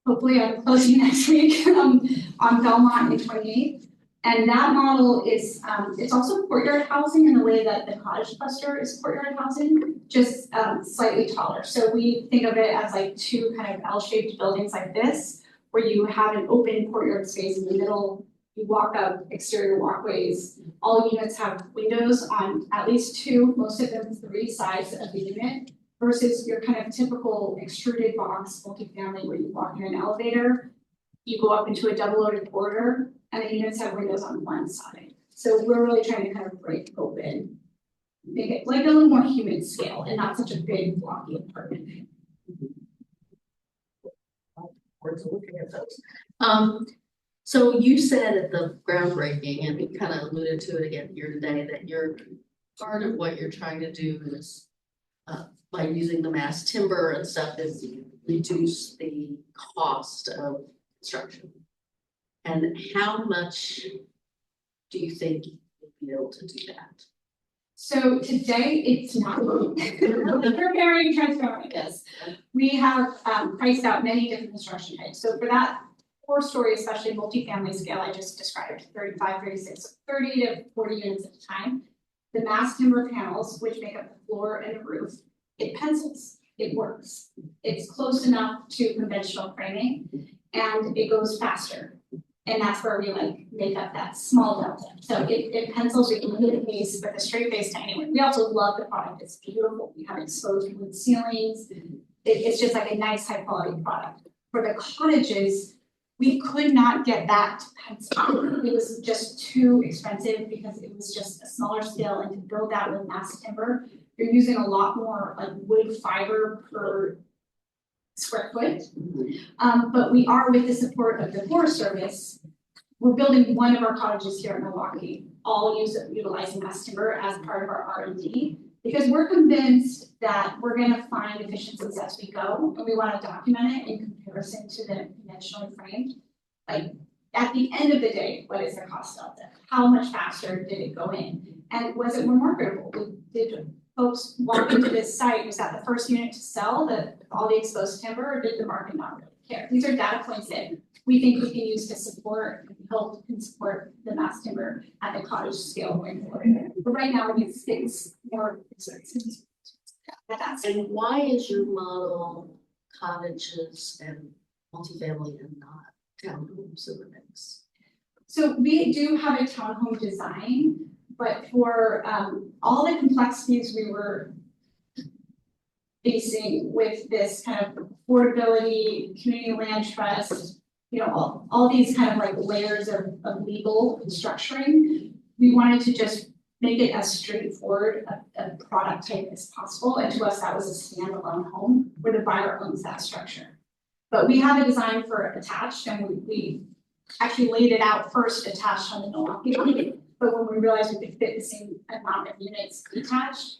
hopefully I'm closing next week on Belmont in 28th. And that model is, it's also courtyard housing in the way that the cottage cluster is courtyard housing, just slightly taller. So we think of it as like 2 kind of L-shaped buildings like this, where you have an open courtyard space in the middle. You walk up exterior walkways. All units have windows on at least 2, most of them 3 sides of the unit. Versus your kind of typical extruded box multifamily where you walk in an elevator, you go up into a double-loaded corridor, and the units have windows on one side. So we're really trying to kind of break open, make it like a little more human scale and not such a big blocky apartment. Looking at those. So you said at the groundbreaking, and we kind of alluded to it again here today, that you're part of what you're trying to do is by using the mass timber and stuff is reduce the cost of construction. And how much do you think you'll be able to do that? So today it's not. We're very transparent. Yes. We have priced out many different construction types. So for that 4-story, especially multifamily scale I just described, 35, 36, 30 to 40 units at a time. The mass timber panels, which make up the floor and the roof, it pencils, it works. It's close enough to conventional framing and it goes faster. And that's where we like make up that small delta. So it pencils, we can hit a piece with a straight face to anyone. We also love the product, it's beautiful. We have exposed wood ceilings. It's just like a nice high quality product. For the cottages, we could not get that to pencil. It was just too expensive because it was just a smaller scale, and to build that with mass timber, you're using a lot more like wood fiber per square foot. But we are, with the support of the Forest Service, we're building one of our cottages here in Milwaukie, all utilizing mass timber as part of our R&D, because we're convinced that we're gonna find efficiencies as we go, and we wanna document it in comparison to the conventionally framed. Like, at the end of the day, what is the cost of that? How much faster did it go in? And was it more marketable? Did folks walk into this site, was that the first unit to sell, all the exposed timber, or did the market not really care? These are data points that we think we can use to support, help and support the mass timber at the cottage scale going forward. But right now, it's more expensive. And why is your model cottages and multifamily and not townhomes in the mix? So we do have a townhome design, but for all the complexities we were facing with this kind of affordability, community land trust, you know, all these kind of like layers of legal structuring, we wanted to just make it as straightforward a product type as possible, and to us, that was a standalone home where the buyer owns that structure. But we have a design for attached, and we actually laid it out first attached on the Milwaukie line, but when we realized we could fit the same amount of units detached,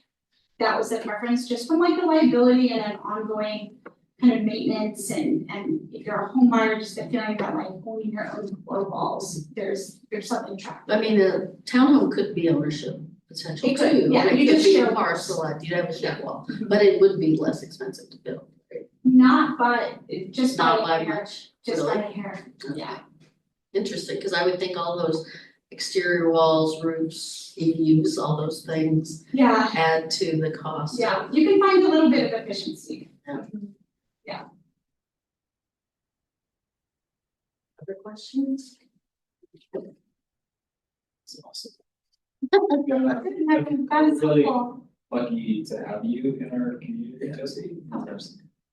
that was the preference, just from like the liability and an ongoing kind of maintenance and if you're a home buyer, just the feeling that like owning your own four walls, there's something attractive. I mean, a townhome could be ownership potential It could, too. yeah, It you could just be share a parcel, you'd have a shed wall, but it would be less expensive to build. Not by, just Not by by hair, much, just by really. hair, yeah. Interesting, because I would think all those exterior walls, roofs, EUs, all those things Yeah, add to the cost. yeah, you can find a little bit of efficiency. Other questions? It's awesome. That is Really- helpful. Lucky to have you in our community, Jesse.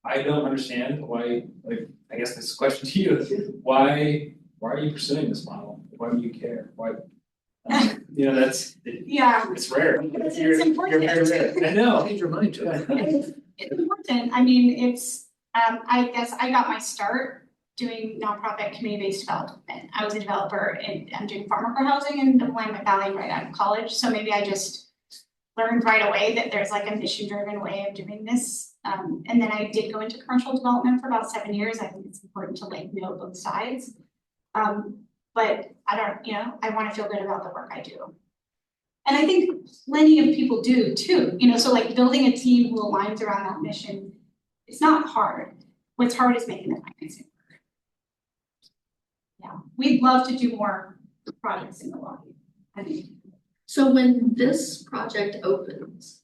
I don't understand why, like, I guess this question to you, why are you pursuing this model? Why do you care? Why? You know, Yeah, it's rare. It's You're important. very rare. I know. Change your mind to it. it's important, I mean, it's, I guess I got my start doing nonprofit community-based development. I was a developer and I'm doing farm worker housing in the Willamette Valley right out of college, so maybe I just learned right away that there's like a mission-driven way of doing this. And then I did go into commercial development for about 7 years. I think it's important to like know both sides. But I don't, you know, I want to feel good about the work I do. And I think plenty of people do too, you know, so like building a team who aligns around that mission, it's not hard. What's hard is making the financing work. Yeah, we'd love to do more projects in Milwaukee, I think. So when this project opens,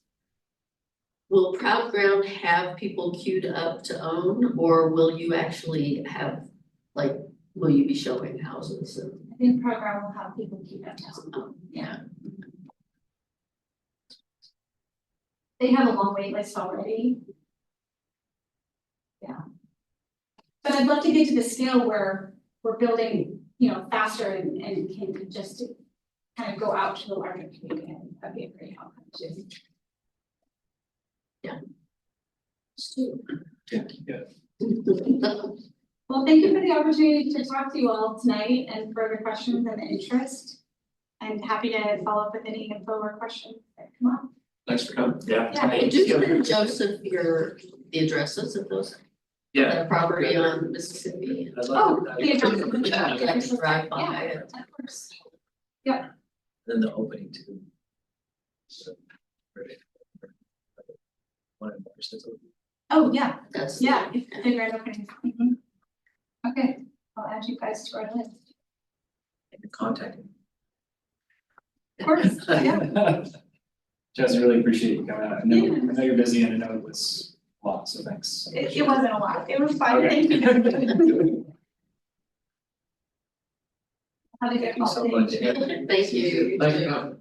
will Proud Ground have people queued up to own, or will you actually have, like, will you be showing houses and? I think the program will have people keep up now. Yeah. They have a long wait list already. Yeah. But I'd love to get to the scale where we're building, you know, faster and can just kind of go out to the larger community, and that'd be a great outcome too. Yeah. Well, thank you for the opportunity to talk to you all tonight and for the questions and the interest. I'm happy to follow up with any info or questions that come up. Thanks for coming. Yeah. Yeah. Would you send Joseph the addresses of those, Yeah. the property on Mississippi? I'd Oh, love the address. Yeah, to drive by Yeah, it. of course. then the opening too. So, one of the Oh, yeah, That's. yeah, the grand opening. Mhm. Okay, I'll add you guys to our list. contact. Of course, yeah. Jess, really appreciate you coming out. I know you're busy and I know it was a lot, so thanks. so much. It wasn't a lot, it was fine, Okay. thank you. Have a good Thank you so much. holiday. Thank you. Thanks for coming.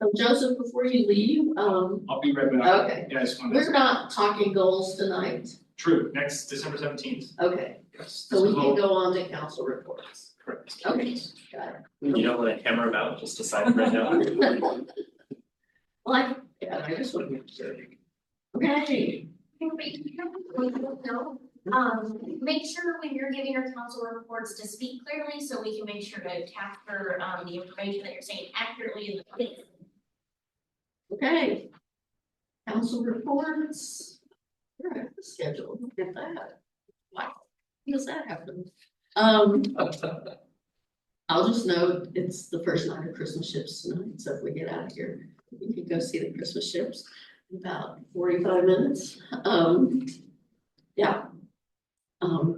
So Joseph, before you leave, I'll be right back. okay, Yeah, I just wanted we're to, not talking goals tonight, true, next December 17th. okay, Yes. so we can go on to council reports. Correct. Okay, got it. You don't want to hammer them out, just decide right now. Like, yeah, I just want to be sure. Okay, Make sure when you're giving your council reports to speak clearly, so we can make sure to capture, the information that you're saying accurately in the minutes. okay. Council reports. We're ahead of the schedule, look at that. Wow, how does that happen? I'll just note, it's the first night of Christmas ships tonight, so if we get out of here, we can go see the Christmas ships in about 45 minutes. Yeah.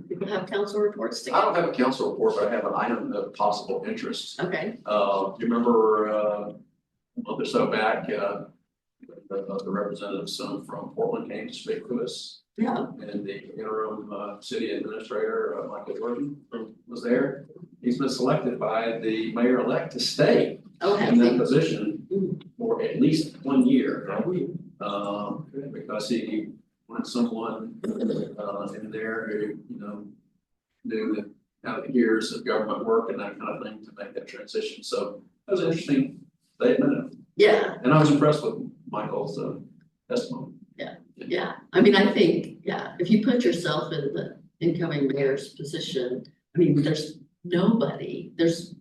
People have council reports to I don't go. have a council report, but I have an item of possible interest. Okay, You remember, a month or so back, the representative's son from Portland came to speak to us. yeah, And the interim, city administrator, Michael Jordan, was there. He's been selected by the mayor-elect to stay in that okay. position for at least 1 year. Because he wanted find someone, in there who, you know, knew the, years of government work and that kind of thing to make that transition. So that was an interesting statement. Yeah, And I was impressed with Michael's, testimony. yeah, I mean, I think, yeah, if you put yourself in the incoming mayor's position, I mean, there's there's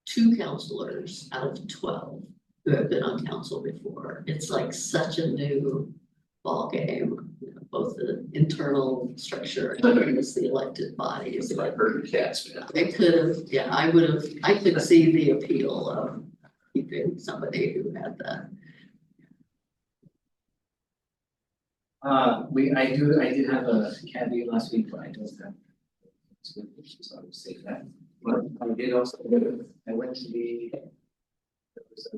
2 counselors out of 12 who have been on council before. It's like such a new ballgame, you know, both the internal structure and the elected bodies. It's like herding cats, man. I could have, yeah, I could see the appeal of keeping somebody who had that. I did have a CAD meeting last week, but I don't have. So I would say that, but I did also, I went to there was a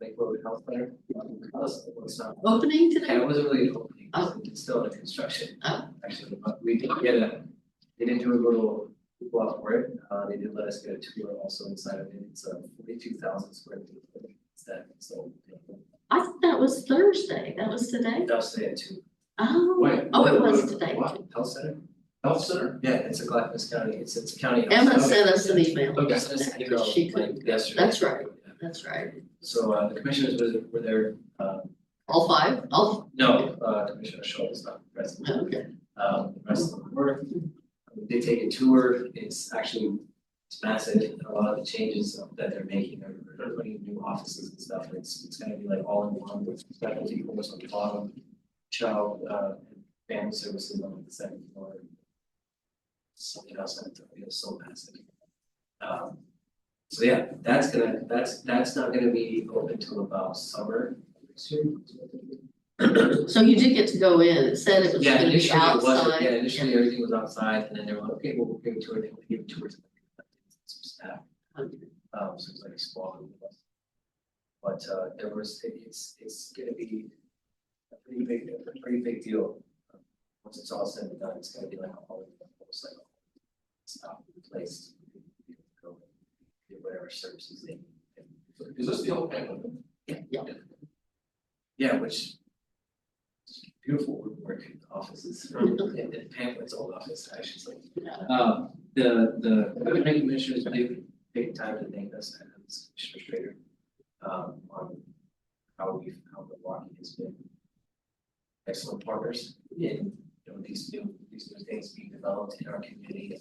Lake Road Health Fair. It's not, Opening yeah, today? it wasn't really an opening, Oh. it's still under construction. Oh. Actually, but we did get they did do a little walk for it, they did let us get a tour also inside of it, it's a 42,000 square feet. It's that, so. I thought that was Thursday, that was today? That was today at 2. Oh, Wait, oh, it was today. What? Health Center? Health center? Yeah, it's a Clackamas County, it's a county. Emma sent us an email. Okay, sent us an email She like could, yesterday. that's right, that's right. So, the commissioners were there, All 5? All, no, Commissioner Shaw is not present. okay. The rest of them were. They take a tour, it's actually, it's massive, and a lot of the changes that they're making are putting new offices and stuff, it's gonna be like all in one with specialty course on the bottom. Child, and family services on the 2nd floor. Something else that is so massive. So yeah, that's not gonna be open till about summer this year. So you did get to go in, it said it was Yeah, gonna be initially it wasn't, outside. yeah, initially everything was outside, and then they were like, okay, we'll give a tour, they will give a tour to some staff. So it's like a small group of us. But there was, it's gonna be a pretty big deal. Once it's all said and done, it's gonna be like a whole, almost like a stop place. Go get whatever services they need. Is this the old Pamela? Yeah, which beautiful woodwork offices, and Pamela's old office, actually. The county commissioners do take time to thank us as Commissioner Strader, on how Milwaukie has been excellent partners in, these new things being developed in our community.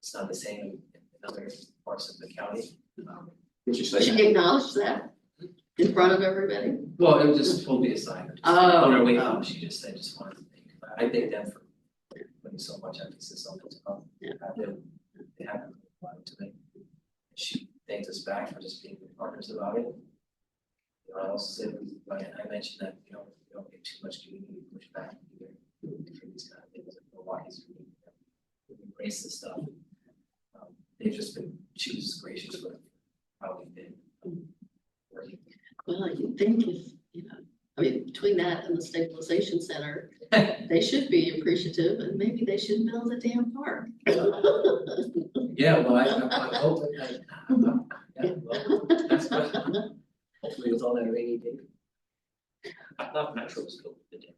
It's not the same in other parts of the county. Would you say? She acknowledged that in front of everybody? Well, it was just totally aside. Oh. On our way home, she just said, just wanted to thank, I thank them for putting so much emphasis on it. Yeah. They haven't applied to me. She thanked us back for just being good partners about it. You know, I also said, I mentioned that, we don't get too much community pushback either for these kind of things, like Milwaukee's community. We embrace this stuff. They've just been, she was gracious with how we've been working. Well, you think if, I mean, between that and the stabilization center, they should be appreciative and maybe they should build a damn park. Yeah, well, I'm hoping that, yeah, well, that's good. Hopefully with all that rainy day. I thought Metro was built with the dam.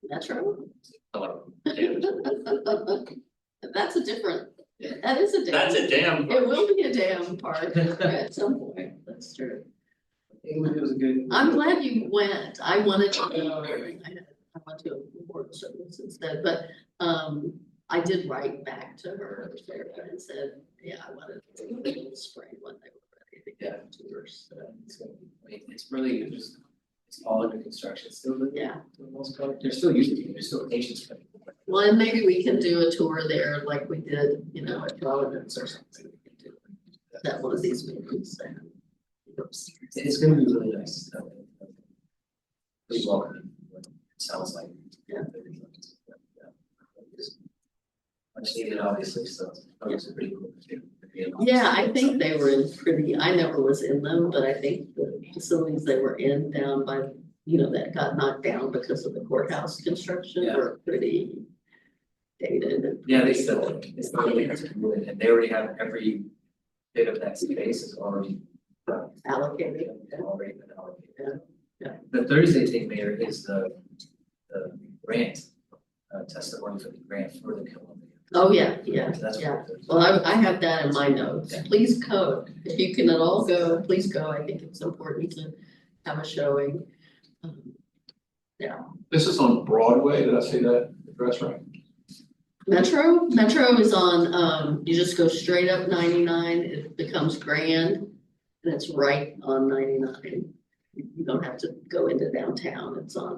Metro? Oh, dam. That's a different, that is a dam. That's a dam. It will be a dam park at some point, that's true. It was a good. I'm glad you went, I wanted to go, I went to a board service instead, but, I did write back to her Sarah, and said, yeah, I wanted to go in the spring when they were ready to get tours. So, It's gonna be, I mean, it's really just, it's all under construction still, but yeah, for the most part, they're still using it, there's still patients coming. well, and maybe we can do a tour there like we did, at Providence or something. We can do that one of these meetings. It's gonna be really nice. Pretty welcoming, it sounds like. Yeah. Much needed, obviously, so it's pretty cool. Yeah, I think they were in pretty, I never was in them, but I think the facilities they were in down by, that got knocked down because of the courthouse construction Yeah. were pretty dated. And Yeah, they still, and they already have every bit of that space is already. allocated. Already been allocated. The Thursday thing, Mayor, is the grant, testimony for the grant for the Columbia. Oh, yeah, yeah, So that's yeah. what Thursday. Well, I have that in my notes. Please go. If you can at all go, please go. I think it's important to have a showing. Yeah. This is on Broadway, did I see that address right? Metro is on, you just go straight up 99, it becomes Grand, and it's right on 99. You don't have to go into downtown,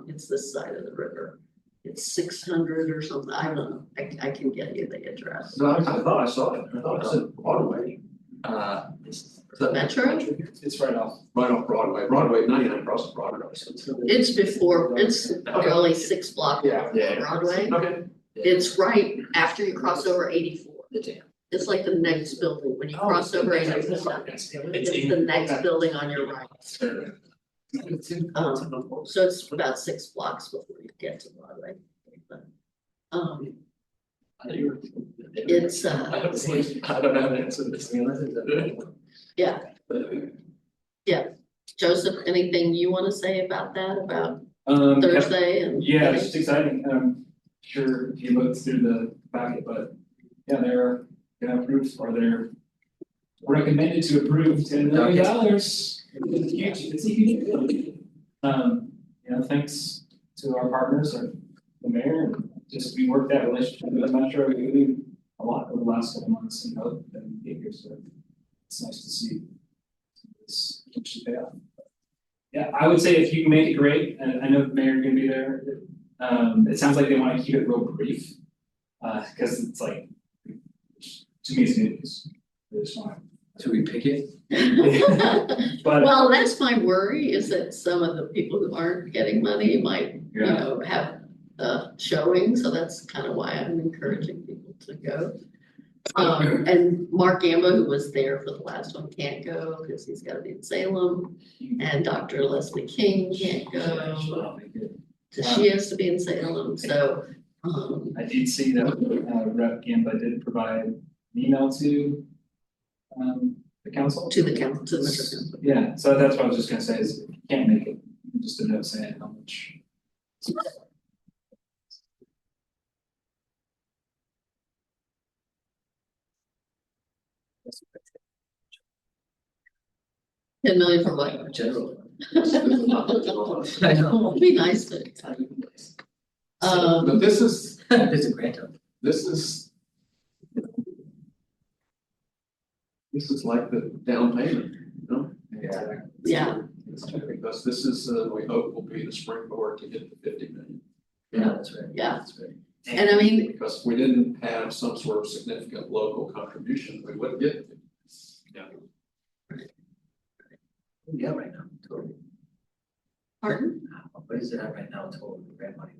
it's this side of the river. It's 600 or something, I don't know, I can get you the address. No, I thought I saw it, I thought it said Broadway. Metro? It's right off. Right off Broadway, 99 across Broadway. It's before, it's only 6 blocks Yeah, before yeah. Broadway. Okay. It's right after you cross over 84. The dam. It's like the next building, when you cross over 84. It's the next building on your right. So it's about 6 blocks before you get to Broadway. But, it's, I don't know the answer to this. yeah. Yeah. Joseph, anything you wanna say about that, about Thursday and? Yeah, it's just exciting, and I'm sure if you looked through the packet, but yeah, they're gonna approve, or they're recommended to approve $10 million. It's huge, it's a huge deal. Thanks to our partners, or the mayor, and just we worked that relationship with Metro really a lot over the last couple months and hope and behavior, so it's nice to see this actually pay off. Yeah, I would say if you can make it great, and I know the mayor's gonna be there, it sounds like they wanna keep it real brief. Cause it's like, to me, it's news. They just wanna. Should we pick it? But Well, that's my worry, is that some of the people who aren't getting money might, you know, have showing, so that's kind of why I'm encouraging people to go. And Mark Gamba, who was there for the last one, can't go because he's gotta be in Salem, and Dr. Leslie King can't go. So she has to be in Salem, so, I did see that Rep. Gamba did provide an email to the council. to the council, to the Metro Council. Yeah, so that's what I was just gonna say is if you can't make it, just a note saying how much. $10 million for what? General. I know. It'd be nice to. But this is, There's a grant up. this is like the down payment, you know? Yeah. Because this is, we hope will be the springboard to get the 50 million. Yeah, that's right. Yeah. That's right. And I mean, Because if we didn't have some sort of significant local contribution, we wouldn't get it. Yeah, right now, total. pardon? What is it at right now, total grant money?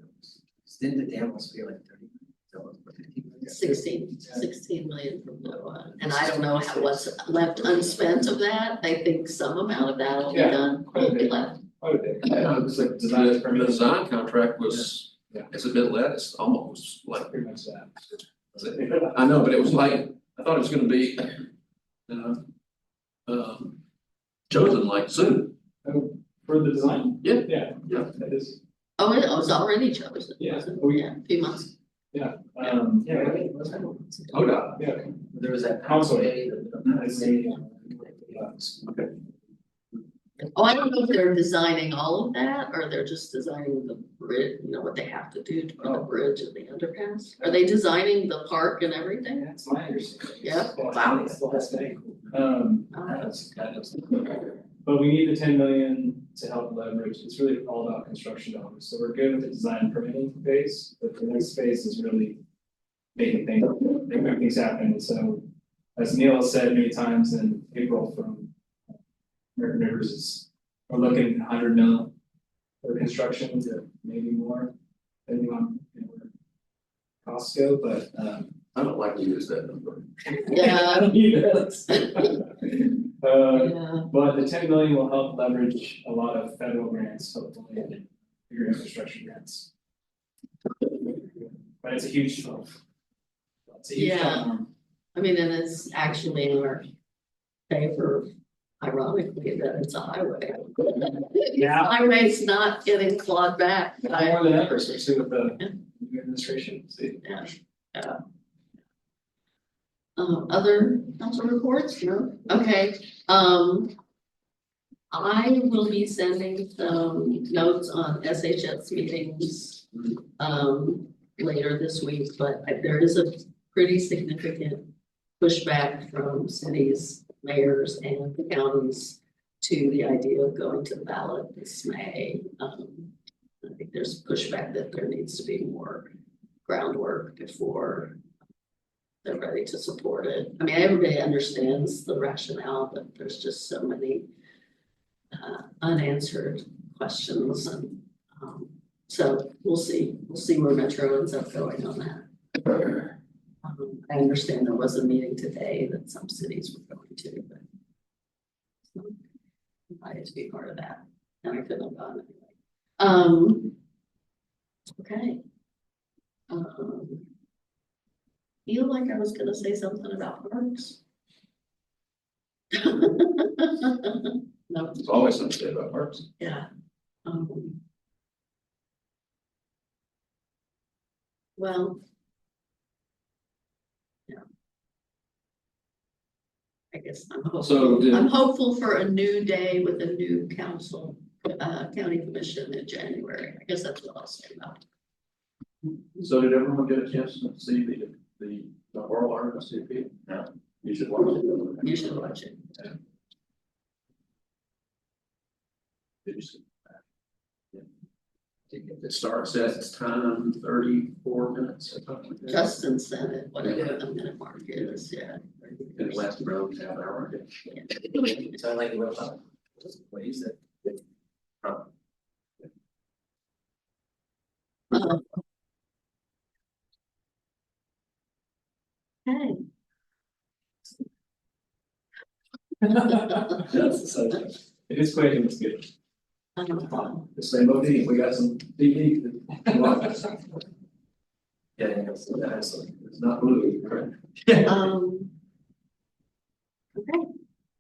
Didn't the dam must be like 30? So 15 million? 16 million from NOAA, and I don't know what's left unspent of that, I think some amount of that will be Yeah, done, quite a will be bit. left. Quite a bit. Yeah, it's like the design contract was, Yeah. it's a bit less, almost like, Pretty much that. I know, but it was like, I thought it was gonna be, chosen like soon. For the design? Yeah. Yeah, Yeah. that is, Oh, it was already chosen, Yeah. wasn't it? Yeah, a few months. yeah, Oh, no. yeah. There was that Council. pathway, Okay. Oh, I don't know if they're designing all of that, or they're just designing the bridge, you know, what they have to do to put the bridge and the underpass, are they designing the park and everything? That's my understanding. Yeah. Wow. That's the last thing. that's kind of. But we need the 10 million to help leverage, it's really all about construction dollars, so we're good with the design and permitting phase, but the next phase is really making things happen, and so. As Neil has said many times in April from American Rivers is, we're looking at 100 mil for construction, to maybe more, depending on, where costs go, but I don't like to use that number. Yeah. I don't either. Yeah, But the 10 million will help leverage a lot of federal grants, hopefully, and bigger infrastructure grants. But it's a huge jump. It's a huge Yeah. jump. I mean, and it's actually in our favor Ironically, that it's a highway. Yeah. Highway's not getting clawed back by. More than ever, especially with the new administration, see. Other council reports, no, okay, I will be sending some notes on SHS meetings, later this week, but there is a pretty significant pushback from cities, mayors and counties to the idea of going to the ballot this May. I think there's pushback that there needs to be more groundwork before they're ready to support it. I mean, everybody understands the rationale, but there's just so many unanswered questions and so we'll see where Metro ends up going on that. I understand there was a meeting today that some cities were going to, but I had to be part of that and I couldn't have gone anyway. Okay. Feel like I was gonna say something about parks. No, There's always something to say about parks. yeah. Well. Yeah. I guess I'm hopeful. So did- I'm hopeful for a new day with a new council, county commission in January. I guess that's what I'll say about it. So did everyone get a chance to see the oral RSVP? No. You should watch it. You should watch it. Did you see? It starts at 10:34 minutes or something like that. Justin sent it, whatever the minute mark is, yeah. And it lasts around half an hour. So I like the website. What you said. Okay. That's the subject. It is quite good. The same OD, we got some DD. Yeah, absolutely. It's not blue, right? Okay,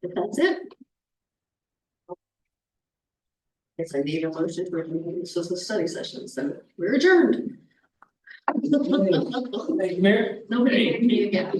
if that's it. Guess I need a motion for this is a study session, so we're adjourned. Thank you, Mayor. Nobody gave me a gap.